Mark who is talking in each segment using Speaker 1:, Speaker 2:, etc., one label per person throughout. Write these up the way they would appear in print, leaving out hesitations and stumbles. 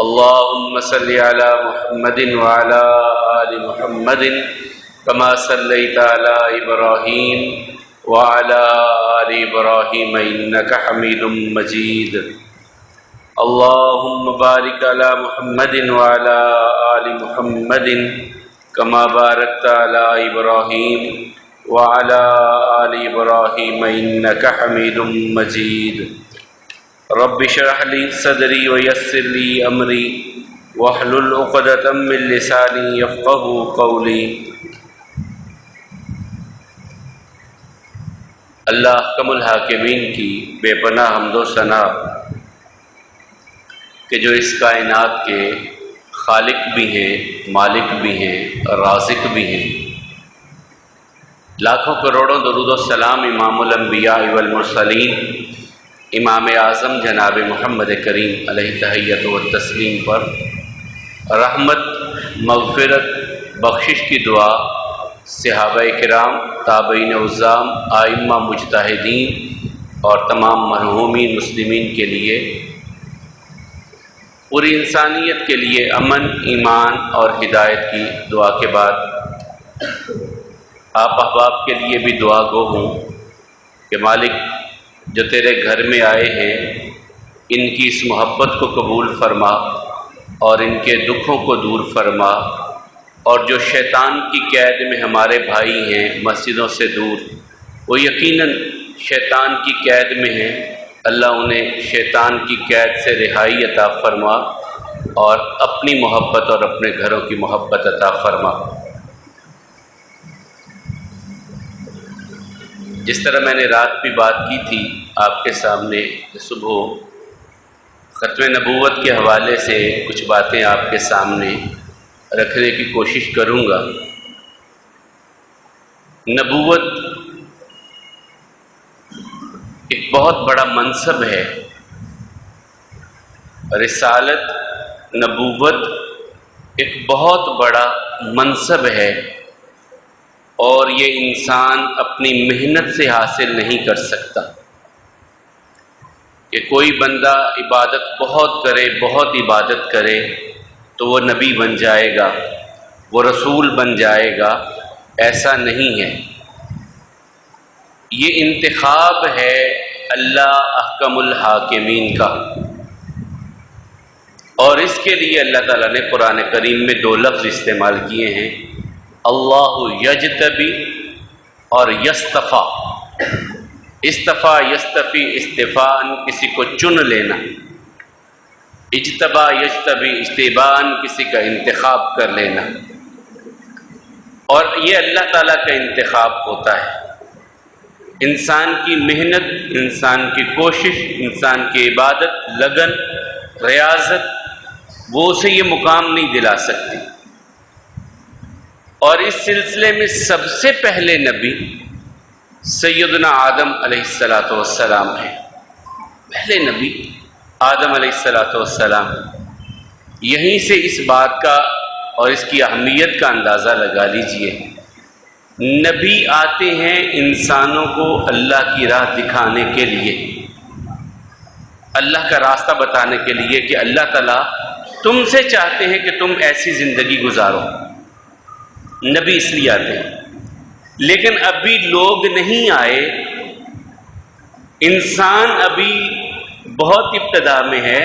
Speaker 1: اللهم صل على محمد وعلى آل محمد كما صليت على إبراهيم وعلى آل إبراهيم إنك حميد مجيد اللهم بارك على محمد وعلى آل محمد كما باركت على إبراهيم وعلى آل إبراهيم إنك حميد مجيد رب اشرح لي صدري ويسر لي أمري واحلل عقدة من لساني يفقهوا قولي۔ اللہ احکم الحاکمین کی بے پناہ حمد و ثنا کہ جو اس کائنات کے خالق بھی ہیں، مالک بھی ہیں، رازق بھی ہیں۔ لاکھوں کروڑوں درود و سلام امام الانبیاء والمرسلین امام اعظم جناب محمد کریم علیہ تحیۃ و تسلیم پر، رحمت، مغفرت، بخشش کی دعا صحابہ کرام، تابعین عظام، ائمہ مجتہدین اور تمام مرحومین مسلمین کے لیے، پوری انسانیت کے لیے امن، ایمان اور ہدایت کی دعا کے بعد آپ احباب کے لیے بھی دعا گو ہوں کہ مالک جو تیرے گھر میں آئے ہیں ان کی اس محبت کو قبول فرما اور ان کے دکھوں کو دور فرما، اور جو شیطان کی قید میں ہمارے بھائی ہیں مسجدوں سے دور، وہ یقیناً شیطان کی قید میں ہیں، اللہ انہیں شیطان کی قید سے رہائی عطا فرما اور اپنی محبت اور اپنے گھروں کی محبت عطا فرما۔ جس طرح میں نے رات بھی بات کی تھی آپ کے سامنے، صبح ختم نبوت کے حوالے سے کچھ باتیں آپ کے سامنے رکھنے کی کوشش کروں گا۔ نبوت ایک بہت بڑا منصب ہے، رسالت، نبوت ایک بہت بڑا منصب ہے، اور یہ انسان اپنی محنت سے حاصل نہیں کر سکتا کہ کوئی بندہ عبادت بہت کرے، بہت عبادت کرے تو وہ نبی بن جائے گا، وہ رسول بن جائے گا، ایسا نہیں ہے۔ یہ انتخاب ہے اللہ احکم الحاکمین کا، اور اس کے لیے اللہ تعالیٰ نے قرآن کریم میں دو لفظ استعمال کیے ہیں، اللہ یجتبی اور یصطفیٰ۔ استفا، یستفی، استفان کسی کو چن لینا، اجتبا، یجتبی، استبان کسی کا انتخاب کر لینا، اور یہ اللہ تعالیٰ کا انتخاب ہوتا ہے۔ انسان کی محنت، انسان کی کوشش، انسان کی عبادت، لگن، ریاضت وہ اسے یہ مقام نہیں دلا سکتی، اور اس سلسلے میں سب سے پہلے نبی سیدنا آدم علیہ السلام ہیں۔ پہلے نبی آدم علیہ السلام۔ یہیں سے اس بات کا اور اس کی اہمیت کا اندازہ لگا لیجئے۔ نبی آتے ہیں انسانوں کو اللہ کی راہ دکھانے کے لیے، اللہ کا راستہ بتانے کے لیے کہ اللہ تعالیٰ تم سے چاہتے ہیں کہ تم ایسی زندگی گزارو۔ نبی اس لیے آتے ہیں، لیکن ابھی لوگ نہیں آئے، انسان ابھی بہت ابتدا میں ہے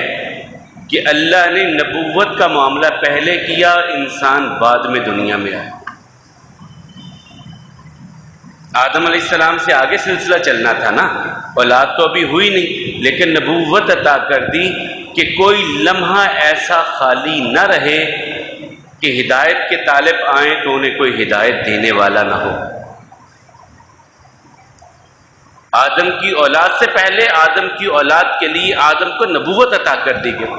Speaker 1: کہ اللہ نے نبوت کا معاملہ پہلے کیا، انسان بعد میں دنیا میں آیا۔ آدم علیہ السلام سے آگے سلسلہ چلنا تھا نا، اولاد تو ابھی ہوئی نہیں، لیکن نبوت عطا کر دی کہ کوئی لمحہ ایسا خالی نہ رہے کہ ہدایت کے طالب آئیں تو انہیں کوئی ہدایت دینے والا نہ ہو۔ آدم کی اولاد سے پہلے آدم کی اولاد کے لیے آدم کو نبوت عطا کر دی گئی۔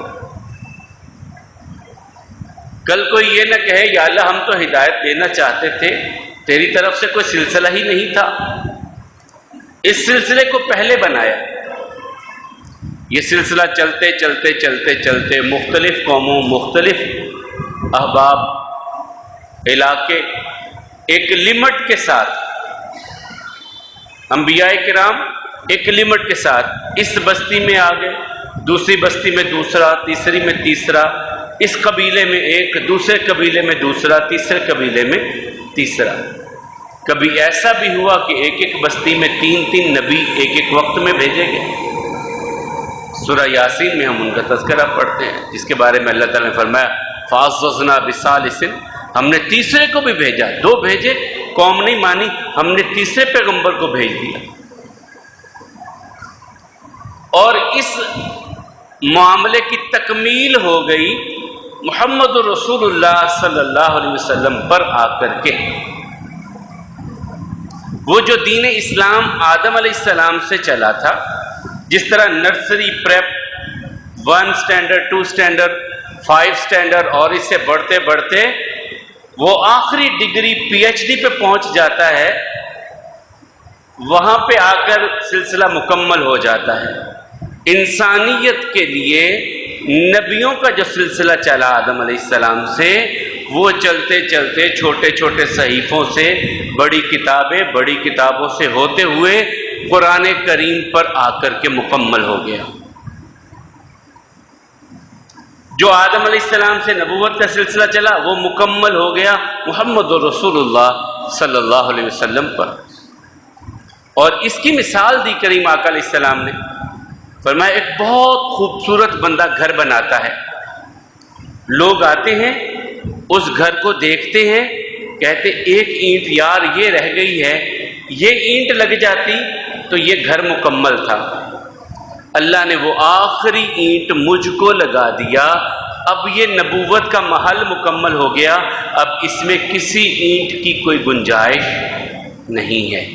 Speaker 1: کل کوئی یہ نہ کہے یا اللہ ہم تو ہدایت دینا چاہتے تھے، تیری طرف سے کوئی سلسلہ ہی نہیں تھا۔ اس سلسلے کو پہلے بنایا۔ یہ سلسلہ چلتے چلتے چلتے چلتے مختلف قوموں، مختلف احباب، علاقے، ایک لمٹ کے ساتھ، انبیاء کرام ایک لمٹ کے ساتھ اس بستی میں آ گئے، دوسری بستی میں دوسرا، تیسری میں تیسرا، اس قبیلے میں ایک، دوسرے قبیلے میں دوسرا، تیسرے قبیلے میں تیسرا۔ کبھی ایسا بھی ہوا کہ ایک ایک بستی میں 3 نبی ایک ایک وقت میں بھیجے گئے۔ سورہ یاسین میں ہم ان کا تذکرہ پڑھتے ہیں، جس کے بارے میں اللہ تعالیٰ نے فرمایا فَعَزَّزْنَا بِثَالِثٍ، ہم نے تیسرے کو بھی بھیجا، 2 بھیجے، قوم نہیں مانی، ہم نے تیسرے پیغمبر کو بھیج دیا۔ اور اس معاملے کی تکمیل ہو گئی محمد رسول اللہ صلی اللہ علیہ وسلم پر آ کر کے۔ وہ جو دین اسلام آدم علیہ السلام سے چلا تھا، جس طرح nursery, prep, 1 standard, 2 standard, 5 standard, اور اس سے بڑھتے بڑھتے وہ آخری ڈگری PhD پہ پہنچ جاتا ہے، وہاں پہ آ کر سلسلہ مکمل ہو جاتا ہے۔ انسانیت کے لیے نبیوں کا جو سلسلہ چلا آدم علیہ السلام سے، وہ چلتے چلتے چھوٹے چھوٹے صحیفوں سے بڑی کتابوں سے ہوتے ہوئے قرآن کریم پر آ کر کے مکمل ہو گیا۔ جو آدم علیہ السلام سے نبوت کا سلسلہ چلا وہ مکمل ہو گیا محمد رسول اللہ صلی اللہ علیہ وسلم پر۔ اور اس کی مثال دی کریم آقا علیہ السلام نے، فرمایا ایک بہت خوبصورت بندہ گھر بناتا ہے، لوگ آتے ہیں اس گھر کو دیکھتے ہیں، کہتے ایک اینٹ یار یہ رہ گئی ہے، یہ اینٹ لگ جاتی تو یہ گھر مکمل تھا۔ اللہ نے وہ آخری اینٹ مجھ کو لگا دیا، اب یہ نبوت کا محل مکمل ہو گیا، اب اس میں کسی اینٹ کی کوئی گنجائش نہیں ہے۔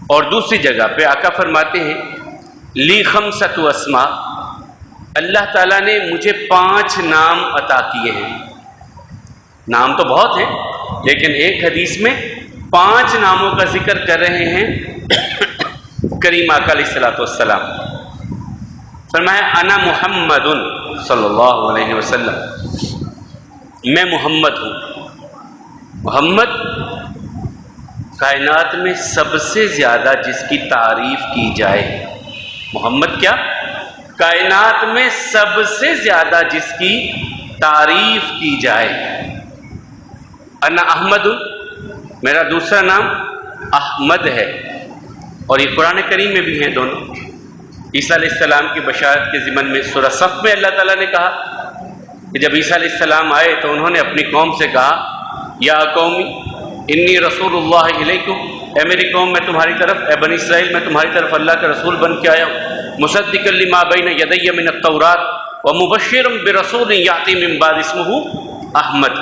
Speaker 1: اور دوسری جگہ پہ آقا فرماتے ہیں لی خمسۃ اسماء، اللہ تعالیٰ نے مجھے 5 نام عطا کیے ہیں۔ نام تو بہت ہیں، لیکن ایک حدیث میں 5 ناموں کا ذکر کر رہے ہیں کریم آقا علیہ السلام۔ فرمایا انا محمد صلی اللہ علیہ وسلم، میں محمد ہوں۔ محمد کائنات میں سب سے زیادہ جس کی تعریف کی جائے، محمد کیا؟ کائنات میں سب سے زیادہ جس کی تعریف کی جائے۔ انا احمد، میرا دوسرا نام احمد ہے، اور یہ قرآن کریم میں بھی ہیں دونوں۔ عیسیٰ علیہ السلام کی بشارت کے ضمن میں سورہ صف میں اللہ تعالیٰ نے کہا کہ جب عیسیٰ علیہ السلام آئے تو انہوں نے اپنی قوم سے کہا یا قومی انی رسول اللہ علیکم، اے میری قوم میں تمہاری طرف، اے بنی اسرائیل میں تمہاری طرف اللہ کا رسول بن کے آیا ہوں، مصدقا لما بین یدی من التوراۃ ومبشرا برسول یاتی من بعد اسمہ احمد،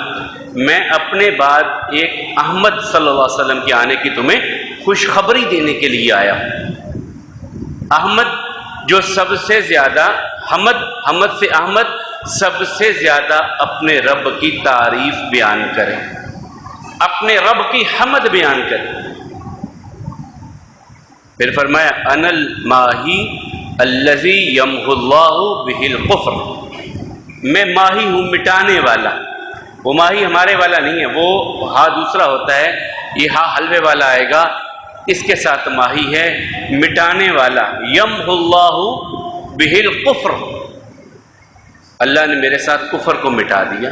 Speaker 1: میں اپنے بعد ایک احمد صلی اللہ علیہ وسلم کے آنے کی تمہیں خوشخبری دینے کے لیے آیا ہوں۔ احمد جو سب سے زیادہ حمد سے احمد سب سے زیادہ اپنے رب کی تعریف بیان کرے، اپنے رب کی حمد بیان کرے۔ پھر فرمایا انا الماہی الذی یمحو اللہ بہ الکفر، میں ماہی ہوں مٹانے والا۔ وہ ماہی ہمارے والا نہیں ہے، وہ ہا دوسرا ہوتا ہے، یہ ہا حلوے والا آئے گا، اس کے ساتھ ماہی ہے مٹانے والا۔ یمحو اللہ بہ الکفر، اللہ نے میرے ساتھ کفر کو مٹا دیا۔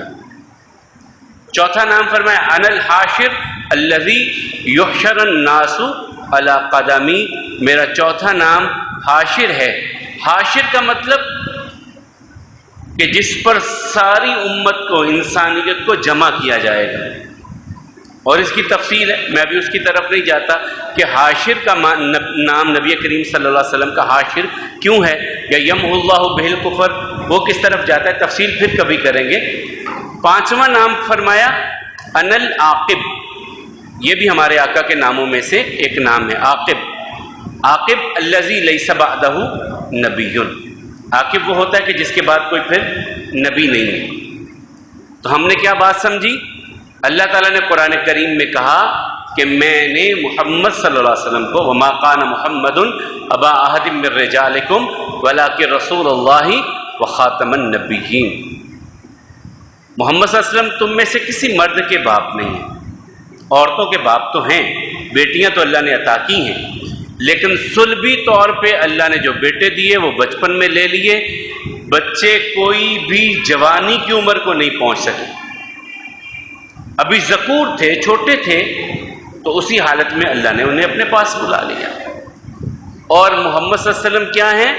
Speaker 1: چوتھا نام فرمایا انا الحاشر الذی یحشر الناس علی قدمی، میرا چوتھا نام حاشر ہے۔ حاشر کا مطلب کہ جس پر ساری امت کو، انسانیت کو جمع کیا جائے گا، اور اس کی تفصیل ہے، میں ابھی اس کی طرف نہیں جاتا کہ حاشر کا نام نبی کریم صلی اللہ علیہ وسلم کا حاشر کیوں ہے، یا یمحو اللہ بہ الکفر وہ کس طرف جاتا ہے، تفصیل پھر کبھی کریں گے۔ پانچواں نام فرمایا انا العاقب، یہ بھی ہمارے آقا کے ناموں میں سے ایک نام ہے، عاقب۔ عاقب الذی لیس بعدہ نبی، عاقب وہ ہوتا ہے کہ جس کے بعد کوئی پھر نبی نہیں ہے۔ تو ہم نے کیا بات سمجھی؟ اللہ تعالیٰ نے قرآن کریم میں کہا کہ میں نے محمد صلی اللہ علیہ وسلم کو وما کان محمد ابا احد من رجالکم ولکن رسول اللہ وخاتم النبیین، محمد صلی اللہ علیہ وسلم تم میں سے کسی مرد کے باپ نہیں ہیں، عورتوں کے باپ تو ہیں، بیٹیاں تو اللہ نے عطا کی ہیں، لیکن صلبی طور پہ اللہ نے جو بیٹے دیے وہ بچپن میں لے لیے، بچے کوئی بھی جوانی کی عمر کو نہیں پہنچ سکے، ابھی ذکور تھے، چھوٹے تھے، تو اسی حالت میں اللہ نے انہیں اپنے پاس بلا لیا۔ اور محمد صلی اللہ علیہ وسلم کیا ہیں؟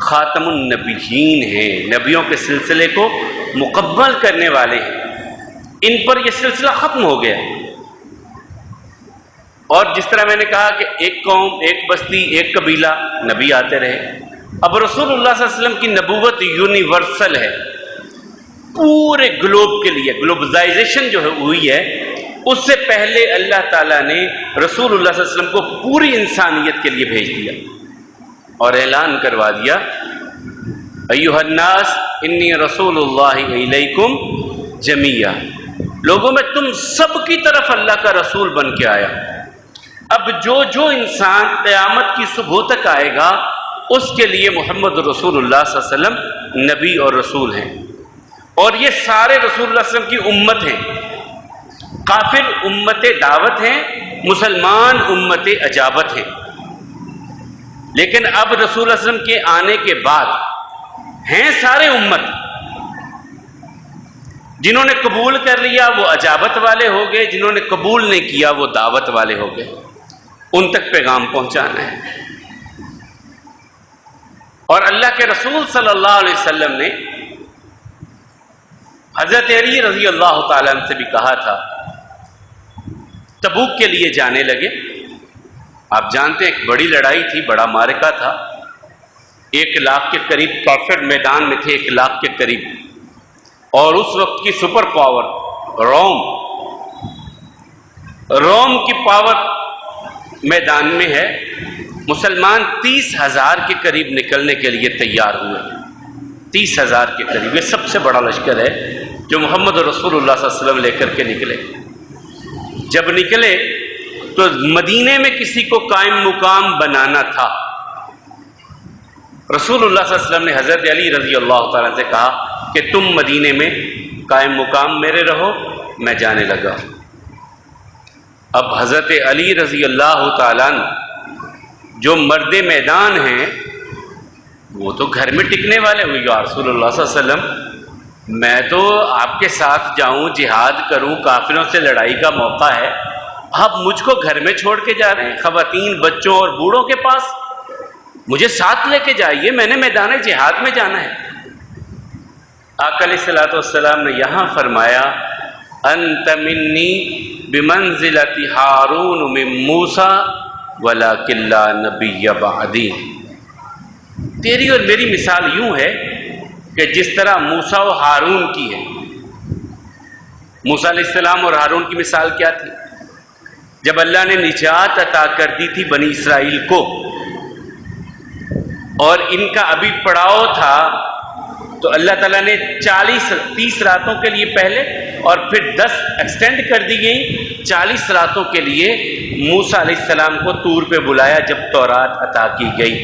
Speaker 1: خاتم النبیین ہیں، نبیوں کے سلسلے کو مکمل کرنے والے ہیں، ان پر یہ سلسلہ ختم ہو گیا۔ اور جس طرح میں نے کہا کہ ایک قوم، ایک بستی، ایک قبیلہ، نبی آتے رہے، اب رسول اللہ صلی اللہ علیہ وسلم کی نبوت یونیورسل ہے، پورے گلوب کے لیے۔ گلوبلائزیشن جو ہوئی ہے، اس سے پہلے اللہ تعالیٰ نے رسول اللہ صلی اللہ علیہ وسلم کو پوری انسانیت کے لیے بھیج دیا اور اعلان کروا دیا، ایھا الناس انی رسول اللہ الیکم جمیعا، لوگوں میں تم سب کی طرف اللہ کا رسول بن کے آیا۔ اب جو انسان قیامت کی صبح تک آئے گا، اس کے لیے محمد رسول اللہ صلی اللہ علیہ وسلم نبی اور رسول ہیں، اور یہ سارے رسول اللہ صلی اللہ علیہ وسلم کی امت ہیں۔ کافر امت دعوت ہیں، مسلمان امت اجابت ہیں۔ لیکن اب رسول اللہ صلی اللہ علیہ وسلم کے آنے کے بعد ہیں سارے امت، جنہوں نے قبول کر لیا وہ اجابت والے ہو گئے، جنہوں نے قبول نہیں کیا وہ دعوت والے ہو گئے۔ ان تک پیغام پہنچانا ہے۔ اور اللہ کے رسول صلی اللہ علیہ وسلم نے حضرت علی رضی اللہ تعالیٰ عنہ سے بھی کہا تھا، تبوک کے لیے جانے لگے۔ آپ جانتے ہیں ایک بڑی لڑائی تھی، بڑا معرکہ تھا، 1,00,000 کے قریب کافر میدان میں تھے، 1,00,000 کے قریب، اور اس وقت کی سپر پاور روم کی پاور میدان میں ہے۔ مسلمان 30,000 کے قریب نکلنے کے لیے تیار ہوئے، 30,000 کے قریب۔ یہ سب سے بڑا لشکر ہے جو محمد رسول اللہ صلی اللہ علیہ وسلم لے کر کے نکلے۔ جب نکلے تو مدینے میں کسی کو قائم مقام بنانا تھا۔ رسول اللہ صلی اللہ علیہ وسلم نے حضرت علی رضی اللہ تعالیٰ سے کہا کہ تم مدینے میں قائم مقام میرے رہو، میں جانے لگا۔ اب حضرت علی رضی اللہ تعالیٰ جو مرد میدان ہیں، وہ تو گھر میں ٹکنے والے ہوئے، یا رسول اللہ صلی اللہ علیہ وسلم میں تو آپ کے ساتھ جاؤں، جہاد کروں، کافروں سے لڑائی کا موقع ہے، آپ مجھ کو گھر میں چھوڑ کے جا رہے ہیں، خواتین، بچوں اور بوڑھوں کے پاس؟ مجھے ساتھ لے کے جائیے، میں نے میدان جہاد میں جانا ہے۔ آقا علیہ الصلوۃ والسلام نے یہاں فرمایا، انت منی بمنزلۃ ہارون من موسیٰ ولکن لا نبی بعدی، تیری اور میری مثال یوں ہے کہ جس طرح موسیٰ و ہارون کی ہے۔ موسیٰ علیہ السلام اور ہارون کی مثال کیا تھی؟ جب اللہ نے نجات عطا کر دی تھی بنی اسرائیل کو، اور ان کا ابھی پڑاؤ تھا، تو اللہ تعالیٰ نے 30 راتوں کے لیے پہلے اور پھر 10 ایکسٹینڈ کر دی گئی، 40 راتوں کے لیے موسیٰ علیہ السلام کو طور پہ بلایا جب تورات عطا کی گئی۔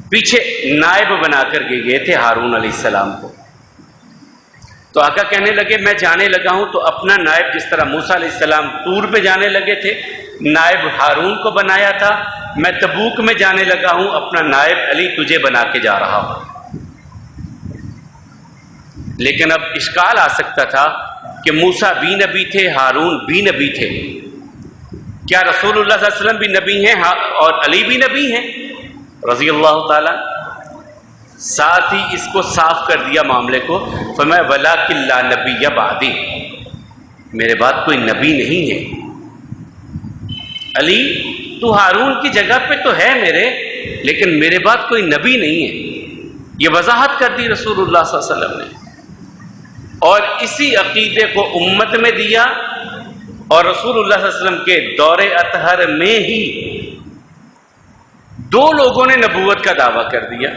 Speaker 1: پیچھے نائب بنا کر گئے تھے ہارون علیہ السلام کو۔ تو آقا کہنے لگے میں جانے لگا ہوں، تو اپنا نائب جس طرح موسیٰ علیہ السلام طور پہ جانے لگے تھے، نائب ہارون کو بنایا تھا، میں تبوک میں جانے لگا ہوں، اپنا نائب علی تجھے بنا کے جا رہا ہوں۔ لیکن اب اشکال آ سکتا تھا کہ موسیٰ بھی نبی تھے، ہارون بھی نبی تھے، کیا رسول اللہ صلی اللہ علیہ وسلم بھی نبی ہیں اور علی بھی نبی ہیں رضی اللہ تعالیٰ؟ ساتھ ہی اس کو صاف کر دیا معاملے کو، فرمایا ولکن لا نبی بعدی، میرے بعد کوئی نبی نہیں ہے۔ علی تو ہارون کی جگہ پہ تو ہے میرے، لیکن میرے بعد کوئی نبی نہیں ہے۔ یہ وضاحت کر دی رسول اللہ صلی اللہ علیہ وسلم نے، اور اسی عقیدے کو امت میں دیا، اور رسول اللہ صلی اللہ علیہ وسلم کے دور اطہر میں ہی 2 لوگوں نے نبوت کا دعویٰ کر دیا،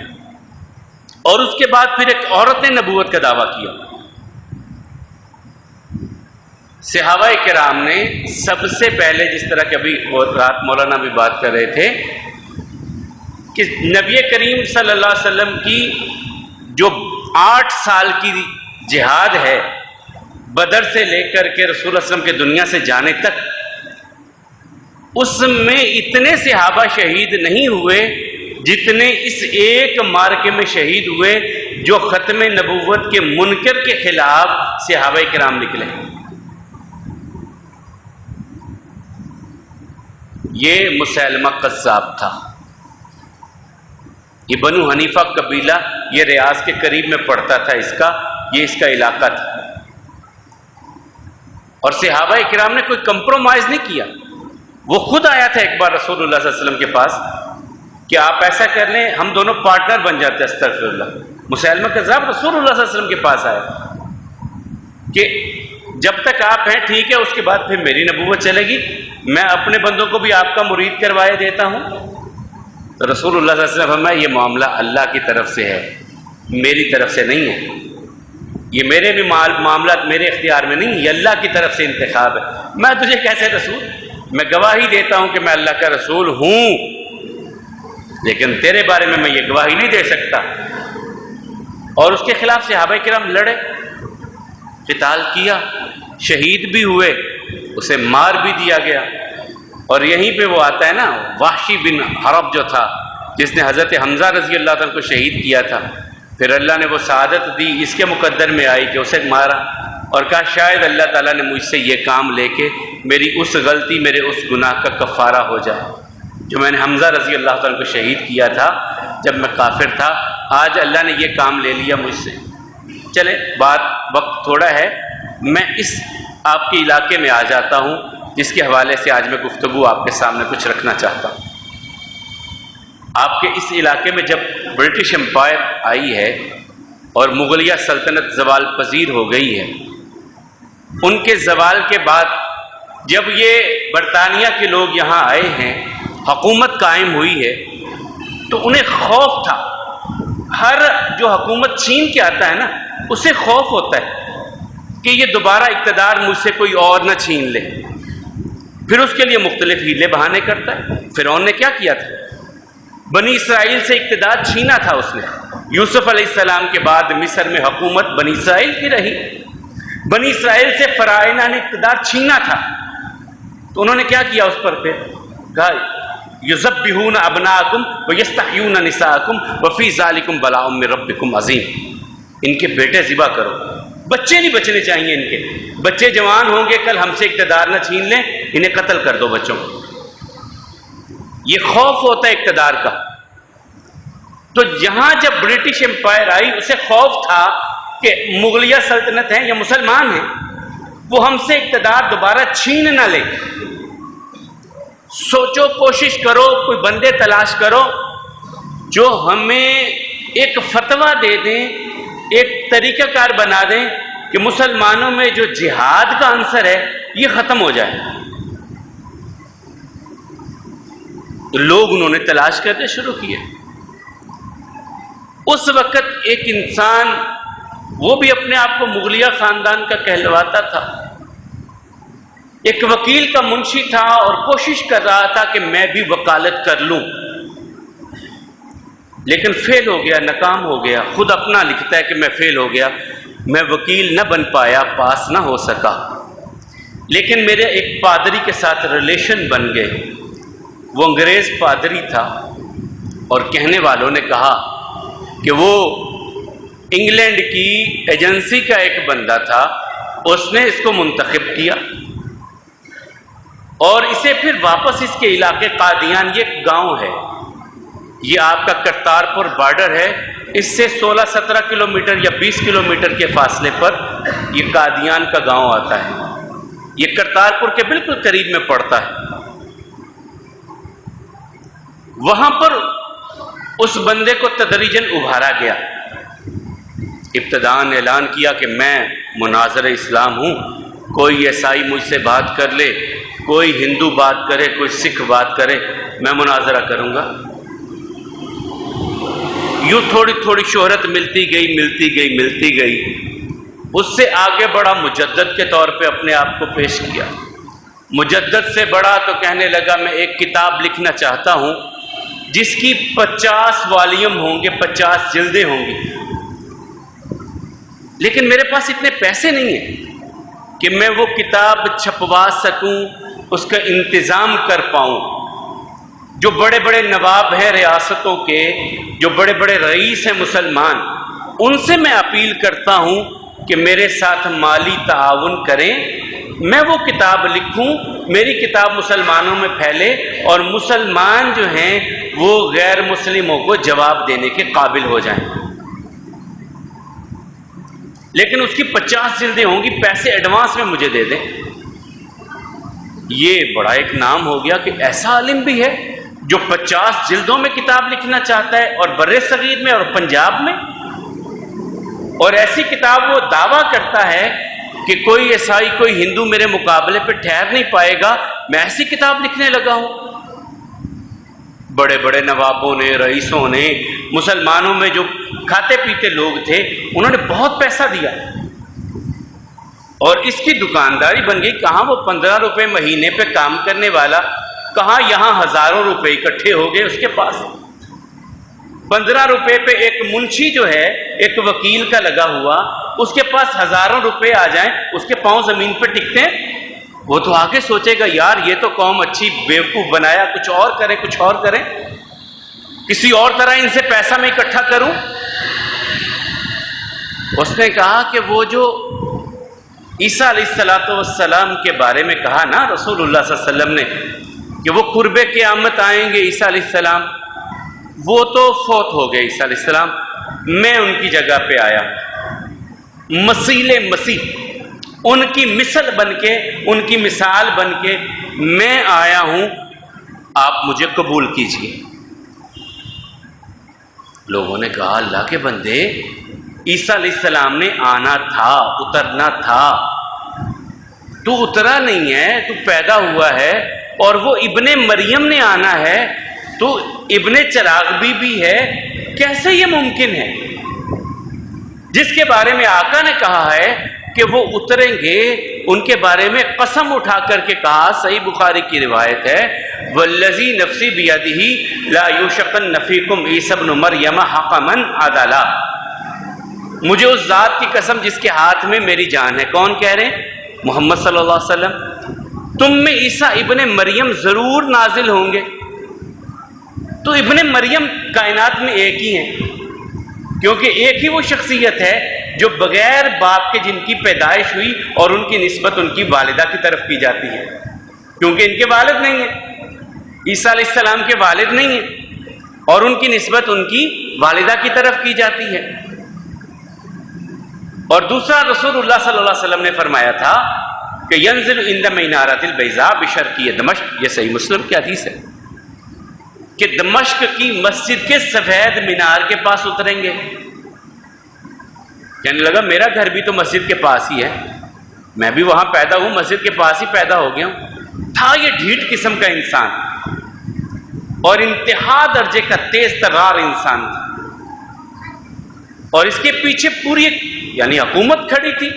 Speaker 1: اور اس کے بعد پھر ایک عورت نے نبوت کا دعویٰ کیا۔ صحابہ کرام نے سب سے پہلے، جس طرح کہ ابھی رات مولانا بھی بات کر رہے تھے، کہ نبی کریم صلی اللہ علیہ وسلم کی جو 8 سال کی جہاد ہے، بدر سے لے کر کے رسول اللہ صلی اللہ علیہ وسلم کے دنیا سے جانے تک، اس میں اتنے صحابہ شہید نہیں ہوئے جتنے اس ایک مارکے میں شہید ہوئے جو ختم نبوت کے منکر کے خلاف صحابہ کرام نکلے. یہ مسیلمہ قذاب تھا. یہ بنو حنیفہ قبیلہ یہ ریاض کے قریب میں پڑتا تھا، یہ اس کا علاقہ تھا. اور صحابہ کرام نے کوئی کمپرومائز نہیں کیا. وہ خود آیا تھا ایک بار رسول اللہ صلی اللہ علیہ وسلم کے پاس کہ آپ ایسا کر لیں ہم دونوں پارٹنر بن جاتے ہیں. استغفر اللہ. مسیلمہ کذاب رسول اللہ صلی اللہ علیہ وسلم کے پاس آیا کہ جب تک آپ ہیں ٹھیک ہے، اس کے بعد پھر میری نبوت چلے گی، میں اپنے بندوں کو بھی آپ کا مرید کروائے دیتا ہوں. تو رسول اللہ صلی اللہ علیہ وسلم فرمایا یہ معاملہ اللہ کی طرف سے ہے، میری طرف سے نہیں ہے. یہ میرے بھی معاملات میرے اختیار میں نہیں، یہ اللہ کی طرف سے انتخاب ہے. میں تجھے کیسے رسول، میں گواہی دیتا ہوں کہ میں اللہ کا رسول ہوں، لیکن تیرے بارے میں یہ گواہی نہیں دے سکتا. اور اس کے خلاف صحابہ کرام لڑے، قتال کیا، شہید بھی ہوئے، اسے مار بھی دیا گیا. اور یہیں پہ وہ آتا ہے نا وحشی بن حرب جو تھا جس نے حضرت حمزہ رضی اللہ عنہ کو شہید کیا تھا، پھر اللہ نے وہ سعادت دی اس کے مقدر میں آئی کہ اسے مارا اور کہا شاید اللہ تعالیٰ نے مجھ سے یہ کام لے کے میری اس غلطی، میرے اس گناہ کا کفارہ ہو جائے جو میں نے حمزہ رضی اللہ عنہ کو شہید کیا تھا جب میں کافر تھا. آج اللہ نے یہ کام لے لیا مجھ سے. چلے وقت تھوڑا ہے، میں اس آپ کے علاقے میں آ جاتا ہوں جس کے حوالے سے آج میں گفتگو آپ کے سامنے کچھ رکھنا چاہتا ہوں. آپ کے اس علاقے میں جب برٹش امپائر آئی ہے اور مغلیہ سلطنت زوال پذیر ہو گئی ہے، ان کے زوال کے بعد جب یہ برطانیہ کے لوگ یہاں آئے ہیں، حکومت قائم ہوئی ہے، تو انہیں خوف تھا. ہر جو حکومت چھین کے آتا ہے نا اسے خوف ہوتا ہے کہ یہ دوبارہ اقتدار مجھ سے کوئی اور نہ چھین لے. پھر اس کے لیے مختلف ہیلے بہانے کرتا ہے. فرعون نے کیا کیا تھا؟ بنی اسرائیل سے اقتدار چھینا تھا اس نے. یوسف علیہ السلام کے بعد مصر میں حکومت بنی اسرائیل کی رہی. بنی اسرائیل سے فرعونہ نے اقتدار چھینا تھا، تو انہوں نے کیا کیا اس پر؟ پھر کہا یذبحون ابناءکم ویستحیون نساءکم وفی ذالکم بلاء من ربکم عظیم. ان کے بیٹے ذبح کرو، بچے نہیں بچنے چاہیے. ان کے بچے جوان ہوں گے، کل ہم سے اقتدار نہ چھین لیں، انہیں قتل کر دو بچوں کو. یہ خوف ہوتا ہے اقتدار کا. تو یہاں جب برٹش امپائر آئی اسے خوف تھا کہ مغلیہ سلطنت ہے یا مسلمان ہیں، وہ ہم سے اقتدار دوبارہ چھین نہ لے. سوچو، کوشش کرو، کوئی بندے تلاش کرو جو ہمیں ایک فتویٰ دے دیں، ایک طریقہ کار بنا دیں کہ مسلمانوں میں جو جہاد کا عنصر ہے یہ ختم ہو جائے. تو لوگ انہوں نے تلاش کرنے شروع کیے. اس وقت ایک انسان، وہ بھی اپنے آپ کو مغلیہ خاندان کا کہلواتا تھا، ایک وکیل کا منشی تھا اور کوشش کر رہا تھا کہ میں بھی وکالت کر لوں، لیکن فیل ہو گیا، ناکام ہو گیا. خود اپنا لکھتا ہے کہ میں فیل ہو گیا، میں وکیل نہ بن پایا، پاس نہ ہو سکا. لیکن میرے ایک پادری کے ساتھ ریلیشن بن گئے. وہ انگریز پادری تھا اور کہنے والوں نے کہا کہ وہ انگلینڈ کی ایجنسی کا ایک بندہ تھا، اس نے اس کو منتخب کیا اور اسے پھر واپس اس کے علاقے قادیان، یہ ایک گاؤں ہے، یہ آپ کا کرتارپور بارڈر ہے، اس سے 16-17 کلومیٹر یا 20 کلومیٹر کے فاصلے پر یہ قادیان کا گاؤں آتا ہے. یہ کرتارپور کے بالکل قریب میں پڑتا ہے. وہاں پر اس بندے کو تدریجاً ابھارا گیا. ابتداءً اعلان کیا کہ میں مناظر اسلام ہوں، کوئی عیسائی مجھ سے بات کر لے، کوئی ہندو بات کرے، کوئی سکھ بات کرے، میں مناظرہ کروں گا. یوں تھوڑی تھوڑی شہرت ملتی گئی. اس سے آگے بڑھا، مجدد کے طور پہ اپنے آپ کو پیش کیا. مجدد سے بڑھا تو کہنے لگا میں ایک کتاب لکھنا چاہتا ہوں جس کی 50 والیوم ہوں گے، 50 جلدیں ہوں گی، لیکن میرے پاس اتنے پیسے نہیں ہیں کہ میں وہ کتاب چھپوا سکوں، اس کا انتظام کر پاؤں. جو بڑے بڑے نواب ہیں ریاستوں کے، جو بڑے بڑے رئیس ہیں مسلمان، ان سے میں اپیل کرتا ہوں کہ میرے ساتھ مالی تعاون کریں، میں وہ کتاب لکھوں، میری کتاب مسلمانوں میں پھیلے اور مسلمان جو ہیں وہ غیر مسلموں کو جواب دینے کے قابل ہو جائیں۔ لیکن اس کی 50 جلدیں ہوں گی، پیسے ایڈوانس میں مجھے دے دیں۔ یہ بڑا ایک نام ہو گیا کہ ایسا عالم بھی ہے جو 50 جلدوں میں کتاب لکھنا چاہتا ہے، اور بر صغیر میں اور پنجاب میں، اور ایسی کتاب وہ دعویٰ کرتا ہے کہ کوئی عیسائی کوئی ہندو میرے مقابلے پہ ٹھہر نہیں پائے گا، میں ایسی کتاب لکھنے لگا ہوں۔ بڑے بڑے نوابوں نے، رئیسوں نے، مسلمانوں میں جو کھاتے پیتے لوگ تھے، انہوں نے بہت پیسہ دیا اور اس کی دکانداری بن گئی۔ کہاں وہ 15 روپے مہینے پہ کام کرنے والا، کہاں یہاں ہزاروں روپے اکٹھے ہو گئے اس کے پاس۔ 15 روپے پہ ایک منشی جو ہے، ایک وکیل کا لگا ہوا، اس کے پاس ہزاروں روپے آ جائیں، اس کے پاؤں زمین پہ ٹکتے ہیں؟ وہ تو آگے سوچے گا یار یہ تو قوم اچھی بیوقوف بنایا، کچھ اور کریں، کچھ اور کریں، کسی اور طرح ان سے پیسہ میں اکٹھا کروں۔ اس نے کہا کہ وہ جو عیسیٰ علیہ السلام کے بارے میں کہا نا رسول اللہ صلی اللہ علیہ وسلم نے کہ وہ قرب قیامت آئیں گے عیسیٰ علیہ السلام، وہ تو فوت ہو گئے عیسیٰ علیہ السلام، میں ان کی جگہ پہ آیا، مسیح ان کی مثل بن کے، ان کی مثال بن کے میں آیا ہوں، آپ مجھے قبول کیجئے۔ لوگوں نے کہا اللہ کے بندے، عیسیٰ علیہ السلام نے آنا تھا، اترنا تھا، تو اترا نہیں ہے، تو پیدا ہوا ہے، اور وہ ابن مریم نے آنا ہے، تو ابن چراغ بھی ہے، کیسے یہ ممکن ہے؟ جس کے بارے میں آقا نے کہا ہے کہ وہ اتریں گے، ان کے بارے میں قسم اٹھا کر کے کہا، صحیح بخاری کی روایت ہے، والذی نفسی بیدہ لا یوشقن فیکم عیسی ابن مریم حکما عدلا، مجھے اس ذات کی قسم جس کے ہاتھ میں میری جان ہے۔ کون کہہ رہے ہیں؟ محمد صلی اللہ علیہ وسلم، تم میں عیسیٰ ابن مریم ضرور نازل ہوں گے۔ تو ابن مریم کائنات میں ایک ہی ہیں، کیونکہ ایک ہی وہ شخصیت ہے جو بغیر باپ کے جن کی پیدائش ہوئی اور ان کی نسبت ان کی والدہ کی طرف کی جاتی ہے، کیونکہ ان کے والد نہیں ہیں، عیسیٰ علیہ السلام کے والد نہیں ہیں، اور ان کی نسبت ان کی والدہ کی طرف کی جاتی ہے۔ اور دوسرا رسول اللہ صلی اللہ علیہ وسلم نے فرمایا تھا کہ ینزل عند منارۃ البیضاء بشرقی دمشق، یہ صحیح مسلم کی حدیث ہے کہ دمشق کی مسجد کے سفید مینار کے پاس اتریں گے۔ کہنے لگا میرا گھر بھی تو مسجد کے پاس ہی ہے، میں بھی وہاں پیدا ہوں، مسجد کے پاس ہی پیدا ہو گیا ہوں۔ تھا یہ ڈھیٹ قسم کا انسان اور انتہا درجے کا تیز ترار انسان تھا، اور اس کے پیچھے پوری یعنی حکومت کھڑی تھی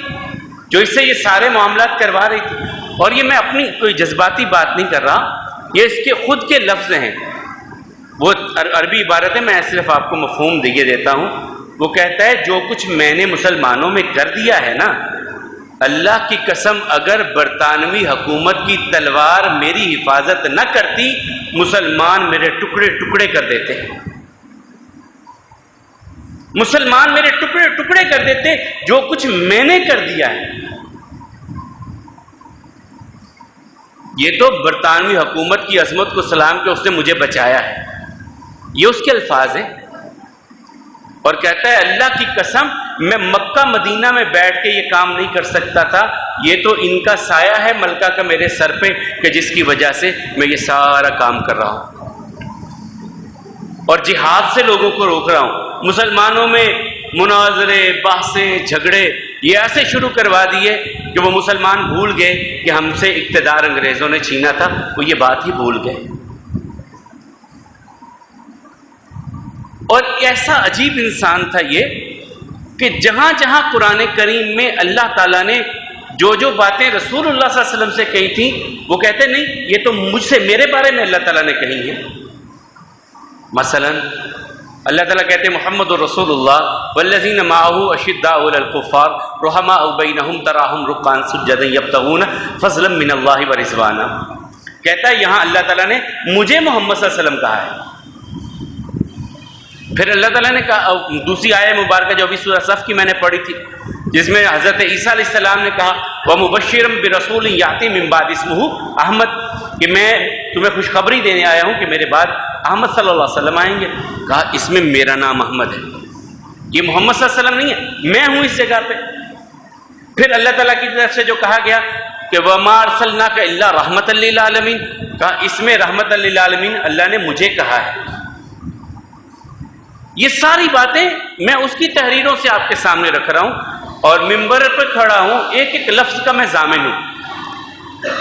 Speaker 1: جو اس سے یہ سارے معاملات کروا رہی تھی۔ اور یہ میں اپنی کوئی جذباتی بات نہیں کر رہا، یہ اس کے خود کے لفظ ہیں، وہ عربی عبارت ہے، میں صرف آپ کو مفہوم دیے دیتا ہوں۔ وہ کہتا ہے جو کچھ میں نے مسلمانوں میں کر دیا ہے نا، اللہ کی قسم اگر برطانوی حکومت کی تلوار میری حفاظت نہ کرتی، مسلمان میرے ٹکڑے ٹکڑے کر دیتے، مسلمان میرے ٹکڑے ٹکڑے کر دیتے، جو کچھ میں نے کر دیا ہے۔ یہ تو برطانوی حکومت کی عظمت کو سلام کہ اس نے مجھے بچایا ہے، یہ اس کے الفاظ ہیں۔ اور کہتا ہے اللہ کی قسم میں مکہ مدینہ میں بیٹھ کے یہ کام نہیں کر سکتا تھا، یہ تو ان کا سایہ ہے ملکہ کا میرے سر پہ کہ جس کی وجہ سے میں یہ سارا کام کر رہا ہوں، اور جہاد سے لوگوں کو روک رہا ہوں۔ مسلمانوں میں مناظرے، بحثیں، جھگڑے یہ ایسے شروع کروا دیے کہ وہ مسلمان بھول گئے کہ ہم سے اقتدار انگریزوں نے چھینا تھا، وہ یہ بات ہی بھول گئے۔ اور ایسا عجیب انسان تھا یہ کہ جہاں جہاں قرآن کریم میں اللہ تعالیٰ نے جو جو باتیں رسول اللہ صلی اللہ علیہ وسلم سے کہی تھیں، وہ کہتے نہیں یہ تو مجھ سے، میرے بارے میں اللہ تعالیٰ نے کہی ہے۔ مثلا اللہ تعالیٰ کہتے ہیں محمد الرسول اللہ والذین معہ اشداء علی الکفار رحماء بینہم تراہم رکعا سجدا یبتغون فضلا من اللہ ورضوانا، کہتا ہے یہاں اللہ تعالیٰ نے مجھے محمد صلی اللہ علیہ وسلم کہا ہے۔ پھر اللہ تعالیٰ نے کہا، دوسری آیہ مبارکہ جو ابھی سورہ صف کی میں نے پڑھی تھی، جس میں حضرت عیسیٰ علیہ السلام نے کہا وَمُبَشِّرًا بِرَسُولٍ يَأْتِي مِن بَعْدِهِ اسْمُهُ احمد، کہ میں تمہیں خوشخبری دینے آیا ہوں کہ میرے بعد احمد صلی اللہ علیہ وسلم آئیں گے۔ کہا اس میں میرا نام احمد ہے، یہ محمد صلی اللہ علیہ وسلم نہیں ہے، میں ہوں اس جگہ پہ۔ پھر اللہ تعالیٰ کی طرف سے جو کہا گیا کہ وَمَا أَرْسَلْنَاكَ إِلَّا رَحْمَةً لِّلْعَالَمِينَ، کہا اس میں رحمت للعالمین اللہ نے مجھے کہا ہے۔ یہ ساری باتیں میں اس کی تحریروں سے آپ کے سامنے رکھ رہا ہوں، اور ممبر پہ کھڑا ہوں، ایک ایک لفظ کا میں ضامن ہوں،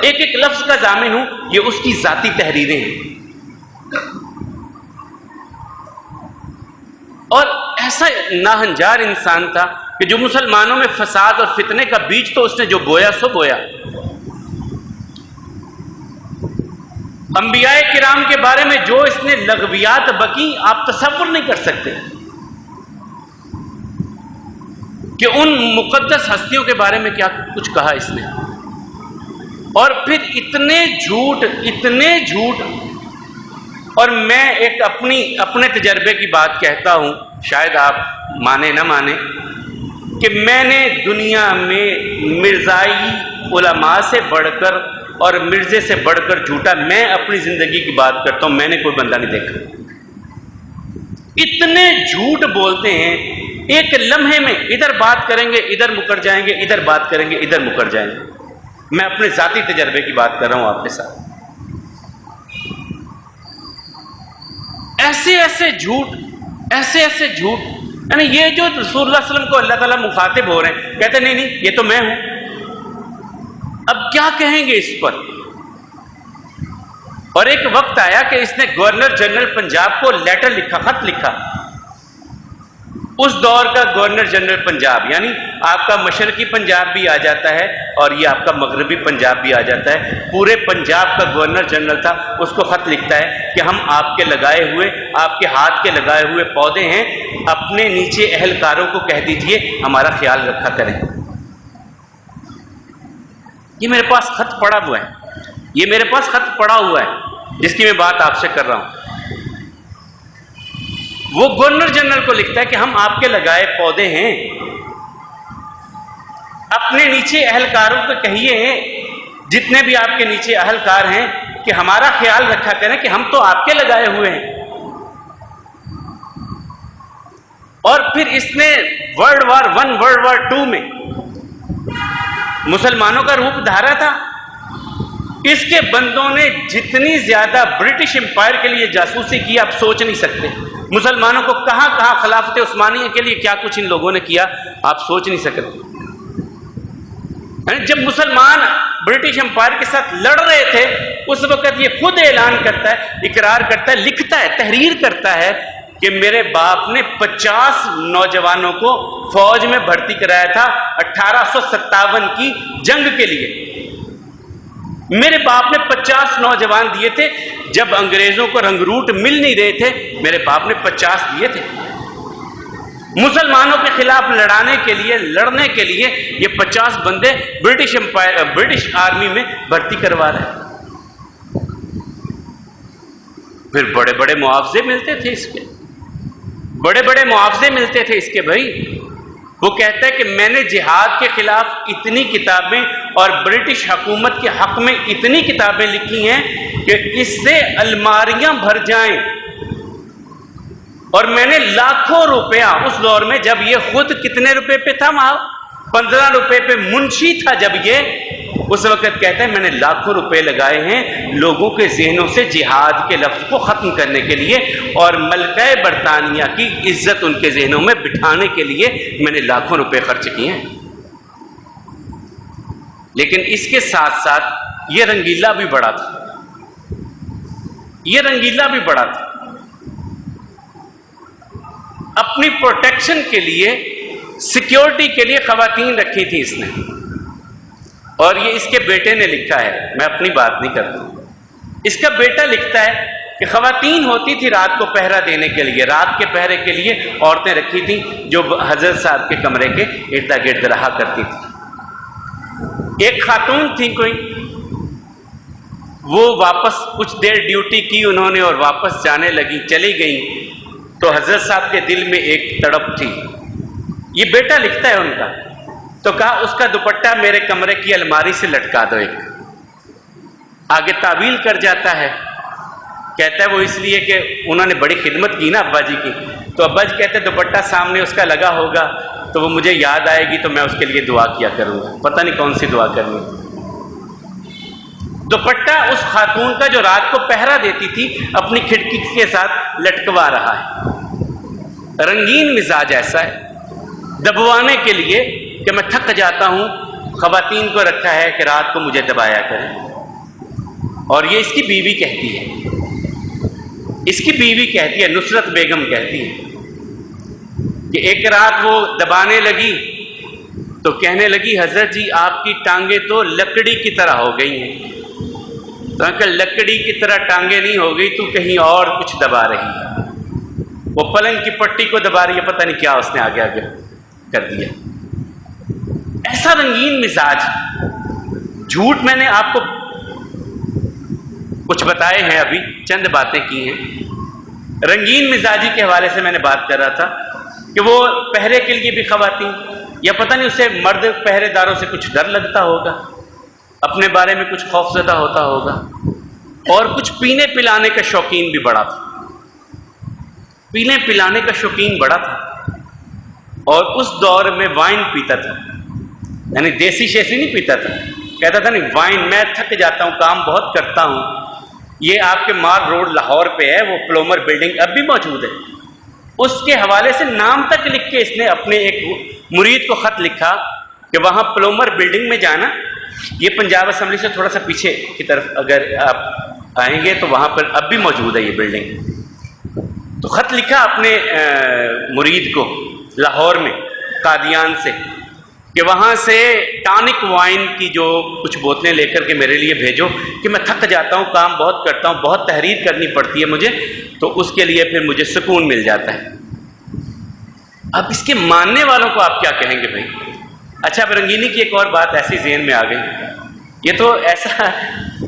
Speaker 1: ایک ایک لفظ کا ضامن ہوں، یہ اس کی ذاتی تحریریں ہیں۔ اور ایسا ناہنجار انسان تھا کہ جو مسلمانوں میں فساد اور فتنے کا بیج تو اس نے جو بویا سو بویا۔ انبیاء کرام کے بارے میں جو اس نے لغویات بکی آپ تصور نہیں کر سکتے، کہ ان مقدس ہستیوں کے بارے میں کیا کچھ کہا اس نے۔ اور پھر اتنے جھوٹ، اور میں ایک اپنے تجربے کی بات کہتا ہوں، شاید آپ مانے نہ مانے، کہ میں نے دنیا میں مرزائی علماء سے بڑھ کر اور مرزے سے بڑھ کر جھوٹا، میں اپنی زندگی کی بات کرتا ہوں، میں نے کوئی بندہ نہیں دیکھا۔ اتنے جھوٹ بولتے ہیں، ایک لمحے میں ادھر بات کریں گے ادھر مکر جائیں گے، ادھر بات کریں گے ادھر مکر جائیں گے۔ میں اپنے ذاتی تجربے کی بات کر رہا ہوں آپ کے ساتھ۔ ایسے ایسے جھوٹ، یعنی یہ جو رسول اللہ صلی اللہ علیہ وسلم کو اللہ تعالیٰ مخاطب ہو رہے ہیں، کہتے ہیں نہیں یہ تو میں ہوں۔ اب کیا کہیں گے اس پر؟ اور ایک وقت آیا کہ اس نے گورنر جنرل پنجاب کو لیٹر لکھا، خط لکھا۔ اس دور کا گورنر جنرل پنجاب، یعنی آپ کا مشرقی پنجاب بھی آ جاتا ہے اور یہ آپ کا مغربی پنجاب بھی آ جاتا ہے، پورے پنجاب کا گورنر جنرل تھا۔ اس کو خط لکھتا ہے کہ ہم آپ کے لگائے ہوئے، آپ کے ہاتھ کے لگائے ہوئے پودے ہیں، اپنے نیچے اہلکاروں کو کہہ دیجئے ہمارا خیال رکھا کریں۔ یہ میرے پاس خط پڑا ہوا ہے، جس کی میں بات آپ سے کر رہا ہوں۔ وہ گورنر جنرل کو لکھتا ہے کہ ہم آپ کے لگائے پودے ہیں، اپنے نیچے اہلکاروں کو کہیے ہیں، جتنے بھی آپ کے نیچے اہلکار ہیں، کہ ہمارا خیال رکھا کریں کہ ہم تو آپ کے لگائے ہوئے ہیں۔ اور پھر اس نے ورلڈ وار 1 ورلڈ وار 2 میں مسلمانوں کا روپ دھارا تھا۔ اس کے بندوں نے جتنی زیادہ برٹش امپائر کے لیے جاسوسی کی آپ سوچ نہیں سکتے۔ مسلمانوں کو کہاں کہاں خلافت عثمانیہ کے لیے کیا کچھ ان لوگوں نے کیا آپ سوچ نہیں سکتے۔ جب مسلمان برٹش امپائر کے ساتھ لڑ رہے تھے، اس وقت یہ خود اعلان کرتا ہے، اقرار کرتا ہے، لکھتا ہے، تحریر کرتا ہے کہ میرے باپ نے 50 نوجوانوں کو فوج میں بھرتی کرایا تھا 1857 کی جنگ کے لیے۔ میرے باپ نے 50 نوجوان دیے تھے، جب انگریزوں کو رنگ روٹ مل نہیں رہے تھے، میرے باپ نے 50 دیے تھے۔ مسلمانوں کے خلاف لڑنے کے لیے یہ 50 بندے برٹش آرمی میں بھرتی کروا رہے ہیں۔ پھر بڑے بڑے معاوضے ملتے تھے اس کے، اس کے بھائی۔ وہ کہتا ہے کہ میں نے جہاد کے خلاف اتنی کتابیں اور برٹش حکومت کے حق میں اتنی کتابیں لکھی ہیں کہ اس سے الماریاں بھر جائیں، اور میں نے لاکھوں روپیہ، اس دور میں جب یہ خود کتنے روپے پہ تھا، 15 روپے پہ منشی تھا جب یہ، اس وقت کہتے ہیں میں نے لاکھوں روپے لگائے ہیں لوگوں کے ذہنوں سے جہاد کے لفظ کو ختم کرنے کے لیے، اور ملکہ برطانیہ کی عزت ان کے ذہنوں میں بٹھانے کے لیے میں نے لاکھوں روپے خرچ کیے ہیں۔ لیکن اس کے ساتھ ساتھ یہ رنگیلا بھی بڑا تھا، اپنی پروٹیکشن کے لیے، سیکیورٹی کے لیے خواتین رکھی تھی اس نے۔ اور یہ اس کے بیٹے نے لکھا ہے، میں اپنی بات نہیں کرتا، اس کا بیٹا لکھتا ہے کہ خواتین ہوتی تھی رات کو پہرا دینے کے لیے، رات کے پہرے کے لیے عورتیں رکھی تھیں جو حضرت صاحب کے کمرے کے ارد گرد رہا کرتی تھی۔ ایک خاتون تھی کوئی، وہ واپس کچھ دیر ڈیوٹی کی انہوں نے اور واپس جانے لگی، چلی گئیں، تو حضرت صاحب کے دل میں ایک تڑپ تھی. یہ بیٹا لکھتا ہے ان کا، تو کہا اس کا دوپٹہ میرے کمرے کی الماری سے لٹکا دو. ایک آگے تعویل کر جاتا ہے، کہتا ہے وہ اس لیے کہ انہوں نے بڑی خدمت کی نا ابا جی کی، تو ابا جی کہتے ہیں دوپٹہ سامنے اس کا لگا ہوگا تو وہ مجھے یاد آئے گی تو میں اس کے لیے دعا کیا کروں گا. پتہ نہیں کون سی دعا کرنی. دوپٹہ اس خاتون کا جو رات کو پہرا دیتی تھی اپنی کھڑکی کے ساتھ لٹکوا رہا ہے. رنگین مزاج ایسا ہے دبوانے کے لیے کہ میں تھک جاتا ہوں، خواتین کو رکھا ہے کہ رات کو مجھے دبایا کریں. اور یہ اس کی بیوی کہتی ہے، اس کی بیوی کہتی ہے، نصرت بیگم کہتی ہے کہ ایک رات وہ دبانے لگی تو کہنے لگی حضرت جی آپ کی ٹانگیں تو لکڑی کی طرح ہو گئی ہیں. تو کہ لکڑی کی طرح ٹانگیں نہیں ہو گئی، تو کہیں اور کچھ دبا رہی ہے. وہ پلنگ کی پٹی کو دبا رہی ہے، پتہ نہیں کیا اس نے آگے آگے کر دیا. ایسا رنگین مزاج. جھوٹ میں نے آپ کو کچھ بتائے ہیں، ابھی چند باتیں کی ہیں. رنگین مزاجی کے حوالے سے میں نے بات کر رہا تھا کہ وہ پہرے کے لیے بھی خواتین، یا پتہ نہیں اسے مرد پہرے داروں سے کچھ ڈر لگتا ہوگا، اپنے بارے میں کچھ خوف زدہ ہوتا ہوگا، اور کچھ پینے پلانے کا شوقین بھی بڑا تھا. پینے پلانے کا شوقین بڑا تھا، اور اس دور میں وائن پیتا تھا، یعنی دیسی شیسی نہیں پیتا تھا. کہتا تھا نہیں وائن، میں تھک جاتا ہوں، کام بہت کرتا ہوں. یہ آپ کے مال روڈ لاہور پہ ہے، وہ پلومر بلڈنگ اب بھی موجود ہے. اس کے حوالے سے نام تک لکھ کے اس نے اپنے ایک مرید کو خط لکھا کہ وہاں پلومر بلڈنگ میں جانا. یہ پنجاب اسمبلی سے تھوڑا سا پیچھے کی طرف اگر آپ آئیں گے تو وہاں پر اب بھی موجود ہے یہ بلڈنگ. تو خط لکھا اپنے مرید کو لاہور میں قادیان سے کہ وہاں سے ٹانک وائن کی جو کچھ بوتلیں لے کر کے میرے لیے بھیجو کہ میں تھک جاتا ہوں، کام بہت کرتا ہوں، بہت تحریر کرنی پڑتی ہے مجھے، تو اس کے لیے پھر مجھے سکون مل جاتا ہے. اب اس کے ماننے والوں کو آپ کیا کہیں گے بھائی؟ اچھا اب رنگینی کی ایک اور بات ایسی ذہن میں آ گئی. یہ تو ایسا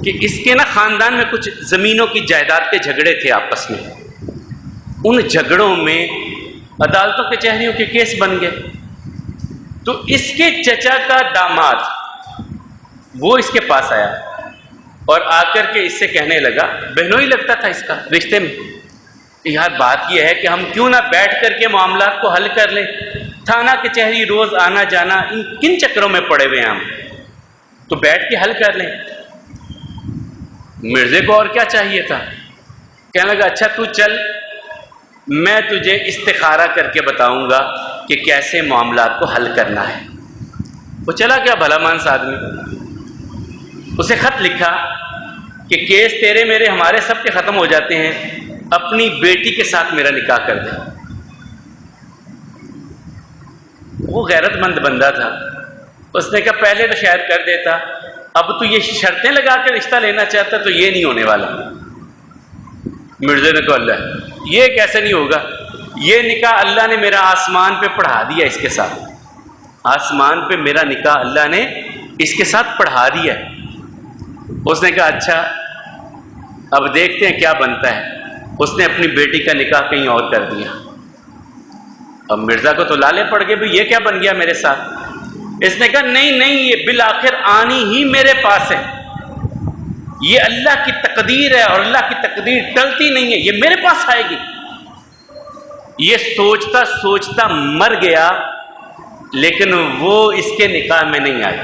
Speaker 1: کہ اس کے نا خاندان میں کچھ زمینوں کی جائیداد کے جھگڑے تھے آپس میں. ان جھگڑوں میں عدالتوں کے چہریوں کے کیس بن گئے. تو اس کے چچا کا داماد وہ اس کے پاس آیا اور آ کر کے اس سے کہنے لگا، بہنوئی لگتا تھا اس کا رشتے میں، یار بات یہ ہے کہ ہم کیوں نہ بیٹھ کر کے معاملات کو حل کر لیں. تھانہ کچہری روز آنا جانا، ان کن چکروں میں پڑے ہوئے ہیں ہم، تو بیٹھ کے حل کر لیں. مرزے کو اور کیا چاہیے تھا، کہنے لگا اچھا تو چل، میں تجھے استخارہ کر کے بتاؤں گا کہ کیسے معاملات کو حل کرنا ہے. وہ چلا گیا بھلا مانس آدمی. اسے خط لکھا کہ کیس تیرے میرے ہمارے سب کے ختم ہو جاتے ہیں، اپنی بیٹی کے ساتھ میرا نکاح کر دے. وہ غیرت مند بندہ تھا، اس نے کہا پہلے تو شاید کر دیتا، اب تو یہ شرطیں لگا کے رشتہ لینا چاہتا تو یہ نہیں ہونے والا. مرزا نے کہا اللہ یہ کیسے نہیں ہوگا، یہ نکاح اللہ نے میرا آسمان پہ پڑھا دیا اس کے ساتھ، آسمان پہ میرا نکاح اللہ نے اس کے ساتھ پڑھا دیا. اس نے کہا اچھا اب دیکھتے ہیں کیا بنتا ہے. اس نے اپنی بیٹی کا نکاح کہیں اور کر دیا. اب مرزا کو تو لالے پڑ گئے بھی یہ کیا بن گیا میرے ساتھ. اس نے کہا نہیں نہیں، یہ بالآخر آنی ہی میرے پاس ہے، یہ اللہ کی تقدیر ہے اور اللہ کی تقدیر ٹلتی نہیں ہے، یہ میرے پاس آئے گی. یہ سوچتا سوچتا مر گیا، لیکن وہ اس کے نکاح میں نہیں آئی.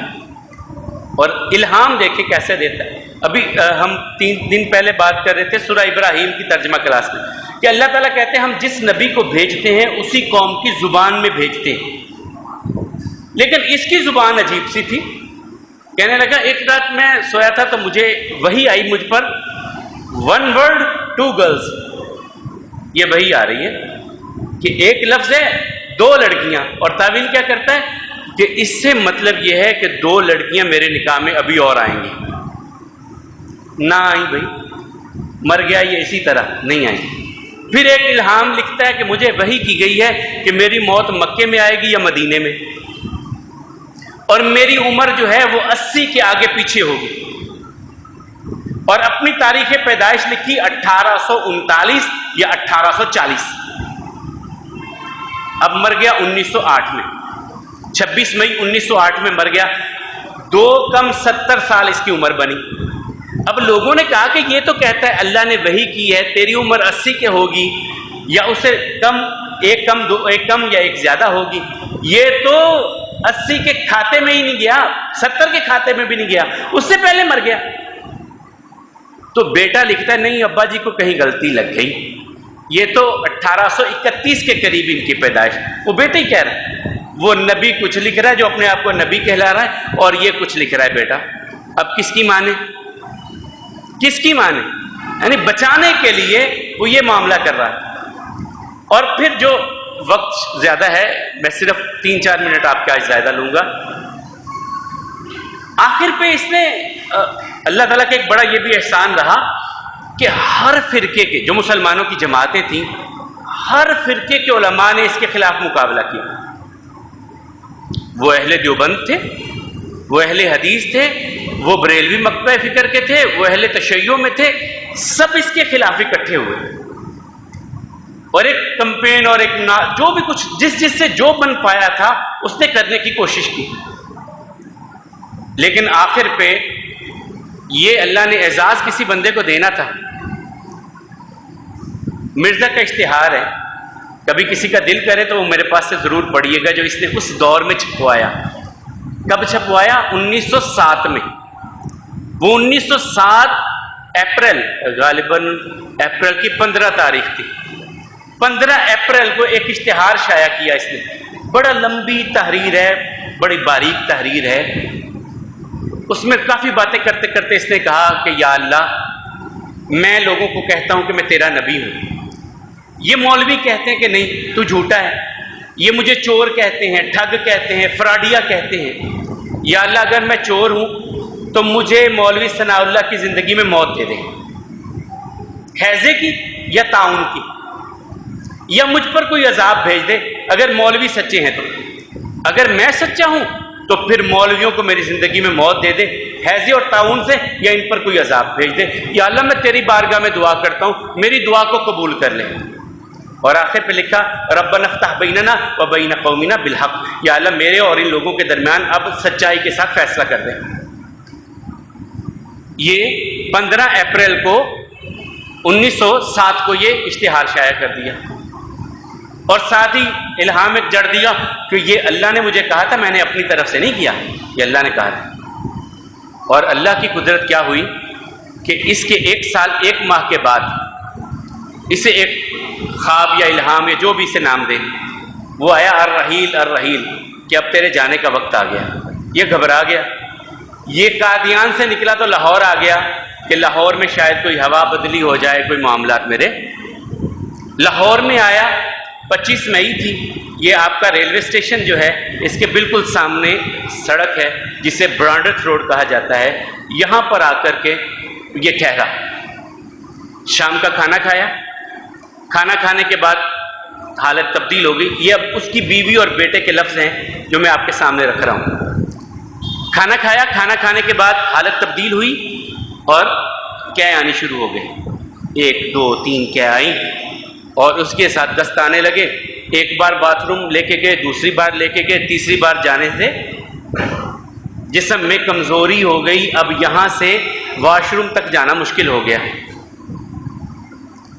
Speaker 1: اور الہام دیکھے کیسے دیتا ہے. ابھی ہم 3 دن پہلے بات کر رہے تھے سورہ ابراہیم کی ترجمہ کلاس میں کہ اللہ تعالیٰ کہتے ہیں ہم جس نبی کو بھیجتے ہیں اسی قوم کی زبان میں بھیجتے ہیں. لیکن اس کی زبان عجیب سی تھی. کہنے لگا ایک رات میں سویا تھا تو مجھے وحی آئی مجھ پر، 1 word 2 girls، یہ وحی آ رہی ہے کہ ایک لفظ ہے 2 لڑکیاں. اور تعویل کیا کرتا ہے کہ اس سے مطلب یہ ہے کہ 2 لڑکیاں میرے نکاح میں ابھی اور آئیں گی. نہ آئیں بھائی، مر گیا یہ اسی طرح نہیں آئیں. پھر ایک الہام لکھتا ہے کہ مجھے وحی کی گئی ہے کہ میری موت مکے میں آئے گی یا مدینے میں، اور میری عمر جو ہے وہ 80 کے آگے پیچھے ہوگی.
Speaker 2: اور اپنی تاریخ پیدائش لکھی 1839 یا 1840. اب مر گیا 1908 میں، 26 مئی 1908 میں مر گیا. 2 کم 70 سال اس کی عمر بنی. اب لوگوں نے کہا کہ یہ تو کہتا ہے اللہ نے وحی کی ہے تیری عمر 80 کے ہوگی یا اسے کم، ایک کم یا ایک زیادہ ہوگی. یہ تو 80 کے کھاتے میں ہی نہیں گیا، 70 کے کھاتے میں بھی نہیں گیا، اس سے پہلے مر گیا. تو بیٹا لکھتا ہے نہیں ابا جی کو کہیں غلطی لگ گئی، یہ تو 1831 کے قریب ان کی پیدائش. وہ بیٹا ہی کہہ رہا ہے، وہ نبی کچھ لکھ رہا ہے جو اپنے آپ کو نبی کہلا رہا ہے، اور یہ کچھ لکھ رہا ہے بیٹا. اب کس کی مانے، کس کی مانے؟ یعنی بچانے کے لیے وہ یہ معاملہ کر رہا ہے. اور پھر جو وقت زیادہ ہے، میں صرف 3-4 منٹ آپ کا زیادہ لوں گا. آخر پہ اس نے اللہ تعالیٰ کا ایک بڑا یہ بھی احسان رہا کہ ہر فرقے کے جو مسلمانوں کی جماعتیں تھیں، ہر فرقے کے علماء نے اس کے خلاف مقابلہ کیا. وہ اہل دیوبند تھے، وہ اہل حدیث تھے، وہ بریلوی مکتبہ فکر کے تھے، وہ اہل تشیع میں تھے، سب اس کے خلاف اکٹھے ہوئے اور ایک کمپین اور ایک جو بھی کچھ جس سے جو بن پایا تھا اس نے کرنے کی کوشش کی. لیکن آخر پہ یہ اللہ نے اعزاز کسی بندے کو دینا تھا. مرزا کا اشتہار ہے، کبھی کسی کا دل کرے تو وہ میرے پاس سے ضرور پڑھیے گا، جو اس نے اس دور میں چھپوایا. کب چھپوایا؟ 1907 میں. وہ 1907 اپریل، غالباً اپریل کی 15 تاریخ تھی. 15 اپریل کو ایک اشتہار شائع کیا اس نے. بڑا لمبی تحریر ہے، بڑی باریک تحریر ہے. اس میں کافی باتیں کرتے کرتے اس نے کہا کہ یا اللہ، میں لوگوں کو کہتا ہوں کہ میں تیرا نبی ہوں. یہ مولوی کہتے ہیں کہ نہیں تو جھوٹا ہے، یہ مجھے چور کہتے ہیں، ٹھگ کہتے ہیں، فراڈیا کہتے ہیں. یا اللہ اگر میں چور ہوں تو مجھے مولوی ثناء اللہ کی زندگی میں موت دے دے، ہیضے کی یا طاعون کی، یا مجھ پر کوئی عذاب بھیج دے اگر مولوی سچے ہیں. تو اگر میں سچا ہوں تو پھر مولویوں کو میری زندگی میں موت دے دے ہیضے اور طاعون سے، یا ان پر کوئی عذاب بھیج دے. یا اللہ میں تیری بارگاہ میں دعا کرتا ہوں، میری دعا کو قبول کر لے. اور آخر پہ لکھا ربنا افتح بیننا و بین قومنا بالحق، یا اللہ میرے اور ان لوگوں کے درمیان اب سچائی کے ساتھ فیصلہ کر دے. یہ 15 اپریل کو 1907 کو یہ اشتہار شائع کر دیا، اور ساتھ ہی الہام ایک جڑ دیا کہ یہ اللہ نے مجھے کہا تھا، میں نے اپنی طرف سے نہیں کیا، یہ اللہ نے کہا تھا. اور اللہ کی قدرت کیا ہوئی کہ اس کے 1 سال 1 ماہ کے بعد اسے ایک خواب یا الہام یا جو بھی اسے نام دے، وہ آیا الرحیل الرحیل، کہ اب تیرے جانے کا وقت آ گیا. یہ گھبرا گیا. یہ قادیان سے نکلا تو لاہور آ گیا کہ لاہور میں شاید کوئی ہوا بدلی ہو جائے، کوئی معاملات میرے. لاہور میں آیا، 25 مئی تھی. یہ آپ کا ریلوے اسٹیشن جو ہے اس کے بالکل سامنے سڑک ہے جسے برانڈت روڈ کہا جاتا ہے. یہاں پر آ کر کے یہ ٹھہرا. شام کا کھانا کھایا. کھانا کھانے کے بعد حالت تبدیل ہو گئی. یہ اب اس کی بیوی اور بیٹے کے لفظ ہیں جو میں آپ کے سامنے رکھ رہا ہوں. کھانا کھایا، کھانا کھانے کے بعد حالت تبدیل ہوئی اور کیا آنی شروع ہو گئی. 1 2 3 کیا آئی، اور اس کے ساتھ دست آنے لگے. ایک بار باتھ روم لے کے گئے، دوسری بار لے کے گئے، تیسری بار جانے سے جسم میں کمزوری ہو گئی. اب یہاں سے واش روم تک جانا مشکل ہو گیا.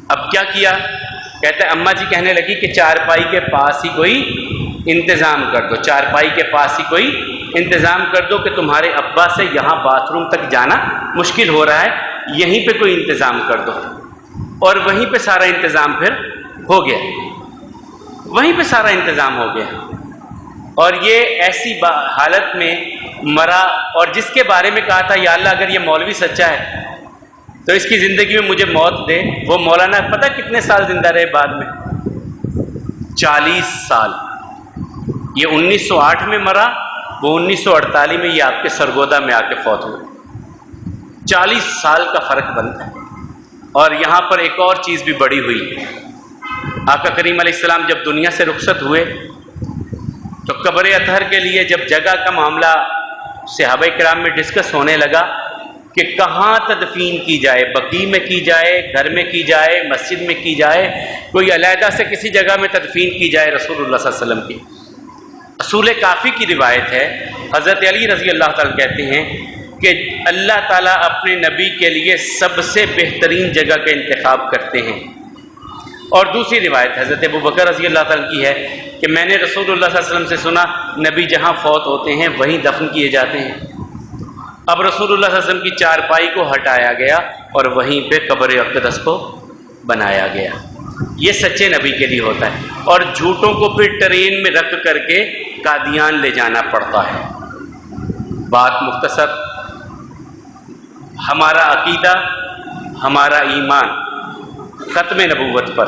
Speaker 2: اب کیا کیا؟ کہتا ہے اماں جی کہنے لگی کہ چارپائی کے پاس ہی کوئی انتظام کر دو، چارپائی کے پاس ہی کوئی انتظام کر دو کہ تمہارے ابا سے یہاں باتھ روم تک جانا مشکل ہو رہا ہے، یہیں پہ کوئی انتظام کر دو. اور وہیں پہ سارا انتظام پھر ہو گیا، وہیں پہ سارا انتظام ہو گیا. اور یہ ایسی حالت میں مرا، اور جس کے بارے میں کہا تھا یا اللہ اگر یہ مولوی سچا ہے تو اس کی زندگی میں مجھے موت دے، وہ مولانا پتہ کتنے سال زندہ رہے بعد میں؟ 40 سال. یہ 1908 میں مرا، وہ 1948 میں یہ آپ کے سرگودا میں آ کے فوت ہوئے. 40 سال کا فرق بنتا ہے. اور یہاں پر ایک اور چیز بھی بڑی ہوئی. آقا کریم علیہ السلام جب دنیا سے رخصت ہوئے تو قبر اطہر کے لیے جب جگہ کا معاملہ صحابہ کرام میں ڈسکس ہونے لگا کہ کہاں تدفین کی جائے، بقیع میں کی جائے، گھر میں کی جائے، مسجد میں کی جائے، کوئی علیحدہ سے کسی جگہ میں تدفین کی جائے رسول اللہ صلی اللہ علیہ وسلم کی۔ اصول کافی کی روایت ہے، حضرت علی رضی اللہ تعالیٰ کہتے ہیں کہ اللہ تعالیٰ اپنے نبی کے لیے سب سے بہترین جگہ کا انتخاب کرتے ہیں۔ اور دوسری روایت حضرت ابوبکر رضی اللہ تعالیٰ کی ہے کہ میں نے رسول اللہ صلی اللہ علیہ وسلم سے سنا نبی جہاں فوت ہوتے ہیں وہیں دفن کیے جاتے ہیں۔ اب رسول اللہ صلی اللہ علیہ وسلم کی چارپائی کو ہٹایا گیا اور وہیں پہ قبر اقدس کو بنایا گیا۔ یہ سچے نبی کے لیے ہوتا ہے، اور جھوٹوں کو پھر ٹرین میں رکھ کر کے قادیان لے جانا پڑتا ہے۔ بات مختصر، ہمارا عقیدہ، ہمارا ایمان ختم نبوت پر،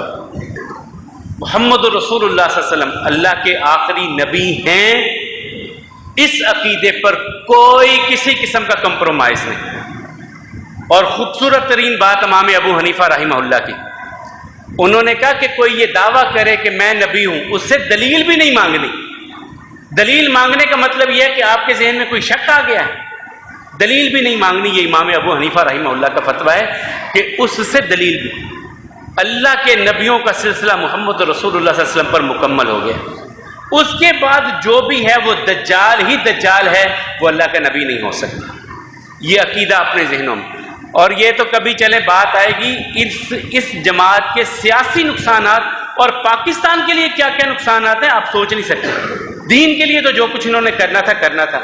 Speaker 2: محمد رسول اللہ صلی اللہ علیہ وسلم اللہ کے آخری نبی ہیں، اس عقیدے پر کوئی کسی قسم کا کمپرومائز نہیں۔ اور خوبصورت ترین بات امام ابو حنیفہ رحمہ اللہ کی، انہوں نے کہا کہ کوئی یہ دعویٰ کرے کہ میں نبی ہوں، اس سے دلیل بھی نہیں مانگنی۔ دلیل مانگنے کا مطلب یہ ہے کہ آپ کے ذہن میں کوئی شک آ گیا ہے، دلیل بھی نہیں مانگنی۔ یہ امام ابو حنیفہ رحمہ اللہ کا فتویٰ ہے کہ اس سے دلیل بھی، اللہ کے نبیوں کا سلسلہ محمد رسول اللہ صلی اللہ علیہ وسلم پر مکمل ہو گیا۔ اس کے بعد جو بھی ہے وہ دجال ہی دجال ہے، وہ اللہ کا نبی نہیں ہو سکتا۔ یہ عقیدہ اپنے ذہنوں میں۔ اور یہ تو کبھی چلے بات آئے گی اس جماعت کے سیاسی نقصانات اور پاکستان کے لیے کیا کیا نقصانات ہیں آپ سوچ نہیں سکتے۔ دین کے لیے تو جو کچھ انہوں نے کرنا تھا کرنا تھا۔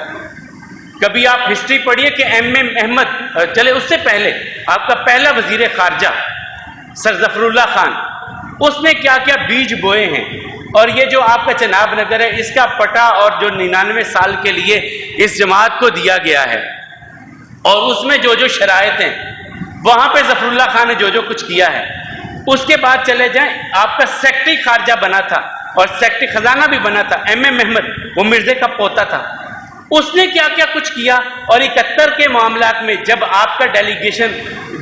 Speaker 2: کبھی آپ ہسٹری پڑھیے کہ ایم احمد، چلے اس سے پہلے آپ کا پہلا وزیر خارجہ سر ظفر اللہ خان، اس نے کیا کیا بیج بوئے ہیں۔ اور یہ جو آپ کا چناب نگر ہے، اس کا پٹا اور جو 99 سال کے لیے اس جماعت کو دیا گیا ہے، اور اس میں جو جو شرائط ہیں، وہاں پہ ظفر اللہ خان نے جو جو کچھ کیا ہے۔ اس کے بعد چلے جائیں، آپ کا سیکٹری خارجہ بنا تھا اور سیکٹری خزانہ بھی بنا تھا ایم احمد، وہ مرزے کا پوتا تھا، اس نے کیا کیا کچھ کیا۔ اور 71 کے معاملات میں جب آپ کا ڈیلیگیشن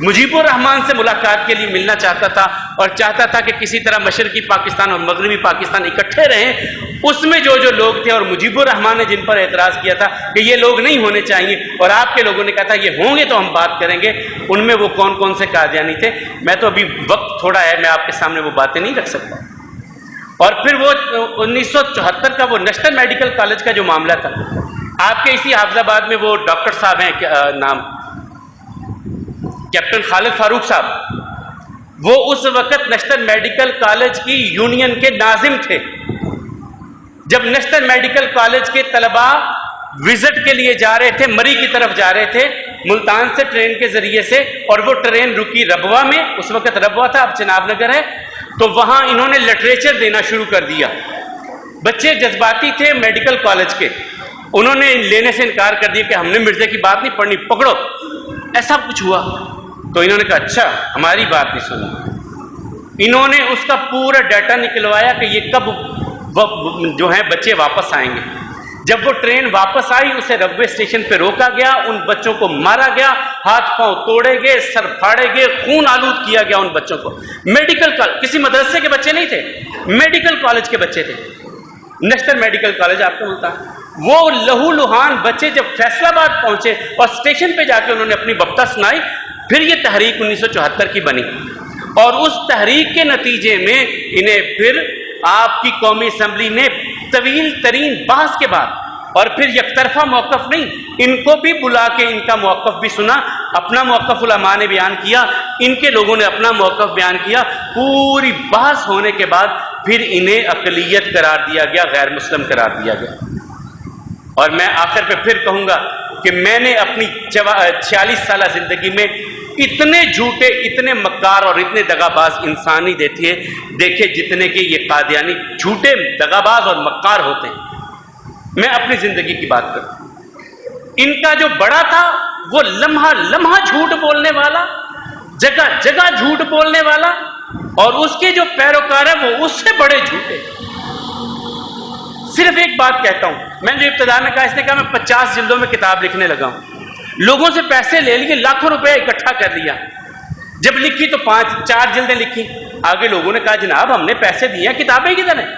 Speaker 2: مجیب الرحمان سے ملاقات کے لیے ملنا چاہتا تھا اور چاہتا تھا کہ کسی طرح مشرقی پاکستان اور مغربی پاکستان اکٹھے رہیں، اس میں جو جو لوگ تھے اور مجیب الرحمان نے جن پر اعتراض کیا تھا کہ یہ لوگ نہیں ہونے چاہیے، اور آپ کے لوگوں نے کہا تھا یہ ہوں گے تو ہم بات کریں گے، ان میں وہ کون کون سے قادیانی تھے، میں تو ابھی وقت تھوڑا ہے، میں آپ کے سامنے وہ باتیں نہیں رکھ سکتا۔ اور پھر وہ 1974 کا وہ نیشنل میڈیکل کالج کا جو معاملہ تھا، آپ کے اسی حافظ آباد میں وہ ڈاکٹر صاحب ہیں، نام کیپٹن خالد فاروق صاحب، وہ اس وقت نیشنل میڈیکل کالج کی یونین کے ناظم تھے۔ جب نیشنل میڈیکل کالج کے طلباء وزٹ کے لیے جا رہے تھے، مری کی طرف جا رہے تھے ملتان سے ٹرین کے ذریعے سے، اور وہ ٹرین رکی ربوہ میں، اس وقت ربوہ تھا، اب چناب نگر ہے، تو وہاں انہوں نے لٹریچر دینا شروع کر دیا۔ بچے جذباتی تھے میڈیکل کالج کے، انہوں نے لینے سے انکار کر دیا کہ ہم نے مرزا کی بات نہیں پڑھنی، پکڑو، ایسا کچھ ہوا۔ تو انہوں نے کہا اچھا ہماری بات نہیں سنی۔ انہوں نے اس کا پورا ڈیٹا نکلوایا کہ یہ کب جو ہیں بچے واپس آئیں گے۔ جب وہ ٹرین واپس آئی، اسے ربوے اسٹیشن پہ روکا گیا، ان بچوں کو مارا گیا، ہاتھ پاؤں توڑے گئے، سر پھاڑے گئے، خون آلود کیا گیا ان بچوں کو۔ میڈیکل کالج، کسی مدرسے کے بچے نہیں تھے، میڈیکل کالج کے بچے تھے، نیشنل میڈیکل کالج آپ کو ملتا ہے۔ وہ لہو لہان بچے جب فیصل آباد پہنچے اور اسٹیشن پہ جا کے انہوں نے اپنی بپتا سنائی، پھر یہ تحریک 1974 کی بنی، اور اس تحریک کے نتیجے میں انہیں پھر آپ کی قومی اسمبلی نے طویل ترین بحث کے بعد، اور پھر یک طرفہ موقف نہیں، ان کو بھی بلا کے ان کا موقف بھی سنا، اپنا موقف علماء نے بیان کیا، ان کے لوگوں نے اپنا موقف بیان کیا، پوری بحث ہونے کے بعد پھر انہیں اقلیت قرار دیا گیا، غیر مسلم قرار دیا گیا۔ اور میں آخر پہ پھر کہوں گا کہ میں نے اپنی 46 سالہ زندگی میں اتنے جھوٹے، اتنے مکار اور اتنے دغاباز انسان نہیں دیکھے جتنے کہ یہ قادیانی جھوٹے دغاباز اور مکار ہوتے ہیں۔ میں اپنی زندگی کی بات کروں، ان کا جو بڑا تھا وہ لمحہ لمحہ جھوٹ بولنے والا، جگہ جگہ جھوٹ بولنے والا، اور اس کے جو پیروکار ہیں وہ اس سے بڑے جھوٹے۔ صرف ایک بات کہتا ہوں، میں جو ابتدا میں کہا، اس نے کہا میں 50 جلدوں میں کتاب لکھنے لگا ہوں، لوگوں سے پیسے لے لیے، لاکھوں روپے اکٹھا کر لیا، جب لکھی تو 4 جلدیں لکھی، آگے لوگوں نے کہا جناب ہم نے پیسے دیے ہیں، کتابیں کدھر ہیں؟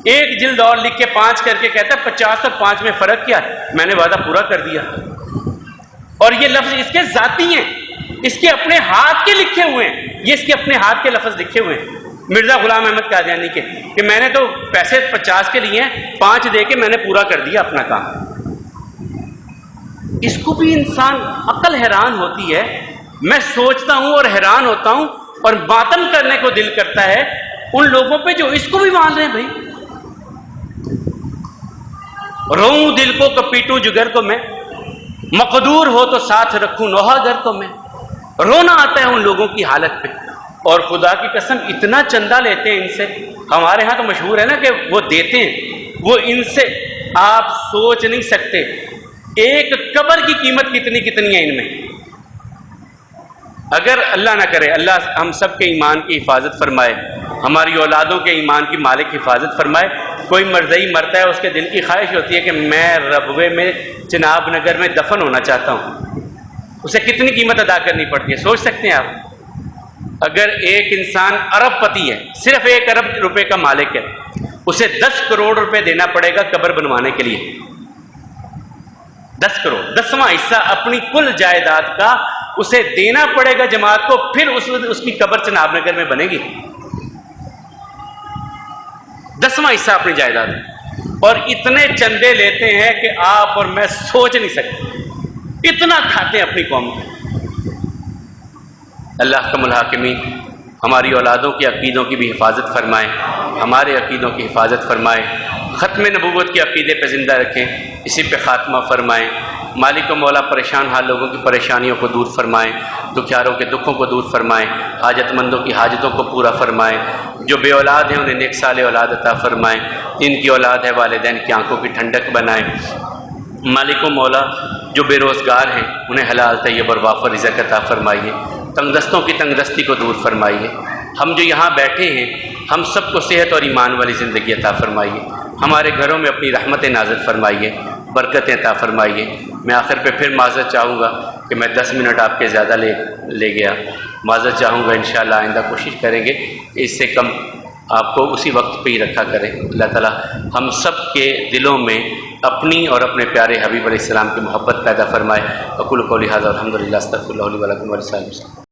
Speaker 2: ایک جلد اور لکھ کے 5 کر کے کہتا ہے 50 اور 5 میں فرق کیا ہے؟ میں نے وعدہ پورا کر دیا۔ اور یہ لفظ اس کے ذاتی ہیں، اس کے اپنے ہاتھ کے لکھے ہوئے ہیں، یہ اس کے اپنے ہاتھ کے لفظ لکھے ہوئے ہیں مرزا غلام احمد قادیانی کے، کہ میں نے تو پیسے 50 کے لیے ہیں، 5 دے کے میں نے پورا کر دیا اپنا کام۔ اس کو بھی انسان عقل حیران ہوتی ہے، میں سوچتا ہوں اور حیران ہوتا ہوں اور ماتم کرنے کو دل کرتا ہے ان لوگوں پہ جو اس کو بھی مان رہے ہیں۔ بھائی روؤں دل کو کہ پیٹوں جگر کو میں، مقدور ہو تو ساتھ رکھوں نوحہ گر کو میں۔ رونا آتا ہے ان لوگوں کی حالت پہ، اور خدا کی قسم اتنا چندہ لیتے ہیں ان سے۔ ہمارے ہاں تو مشہور ہے نا کہ وہ دیتے ہیں، وہ ان سے آپ سوچ نہیں سکتے ایک قبر کی قیمت کتنی کتنی ہے ان میں۔ اگر اللہ نہ کرے، اللہ ہم سب کے ایمان کی حفاظت فرمائے، ہماری اولادوں کے ایمان کی مالک حفاظت فرمائے۔ کوئی مرزئی مرتا ہے، اس کے دل کی خواہش ہوتی ہے کہ میں ربوے میں چناب نگر میں دفن ہونا چاہتا ہوں، اسے کتنی قیمت ادا کرنی پڑتی ہے سوچ سکتے ہیں آپ؟ اگر ایک انسان ارب پتی ہے، صرف 1 ارب روپے کا مالک ہے، اسے 10 کروڑ روپے دینا پڑے گا قبر بنوانے کے لیے۔ 10 کروڑ، 10واں حصہ اپنی کل جائیداد کا اسے دینا پڑے گا جماعت کو، پھر اس کی قبر چناب نگر میں بنے گی۔ 10واں حصہ اپنی جائیداد، اور اتنے چندے لیتے ہیں کہ آپ اور میں سوچ نہیں سکتے، اتنا کھاتے ہیں اپنی قوم کو۔ اللہ کا الحاکمین ہماری اولادوں کے عقیدوں کی بھی حفاظت فرمائے، ہمارے عقیدوں کی حفاظت فرمائے، ختم نبوت کے عقیدے پہ زندہ رکھیں، اسی پہ خاتمہ فرمائیں۔ مالک و مولا پریشان حال لوگوں کی پریشانیوں کو دور فرمائیں، دکھیاروں کے دکھوں کو دور فرمائیں، حاجت مندوں کی حاجتوں کو پورا فرمائیں۔ جو بے اولاد ہیں انہیں نیک صالح اولاد عطا فرمائیں، جن کی اولاد ہے والدین کی آنکھوں کی ٹھنڈک بنائیں۔ مالک و مولا جو بے روزگار ہیں انہیں حلال طیب اور وافر رزق عطا فرمائیے، تنگ دستوں کی تنگ دستی کو دور فرمائیے۔ ہم جو یہاں بیٹھے ہیں ہم سب کو صحت اور ایمان والی زندگی عطا فرمائیے، ہمارے گھروں میں اپنی رحمتیں نازل فرمائیے، برکتیں عطا فرمائیے۔ میں آخر پہ پھر معذرت چاہوں گا کہ میں 10 منٹ آپ کے زیادہ لے گیا، معذرت چاہوں گا، انشاءاللہ آئندہ کوشش کریں گے کہ اس سے کم آپ کو اسی وقت پہ ہی رکھا کریں۔ اللہ تعالیٰ ہم سب کے دلوں میں اپنی اور اپنے پیارے حبیب علیہ السلام کی محبت پیدا فرمائے۔ اقول قولی ھذا الحمد للہ استغفر اللہ لی ولکم ولسائر المسلمین۔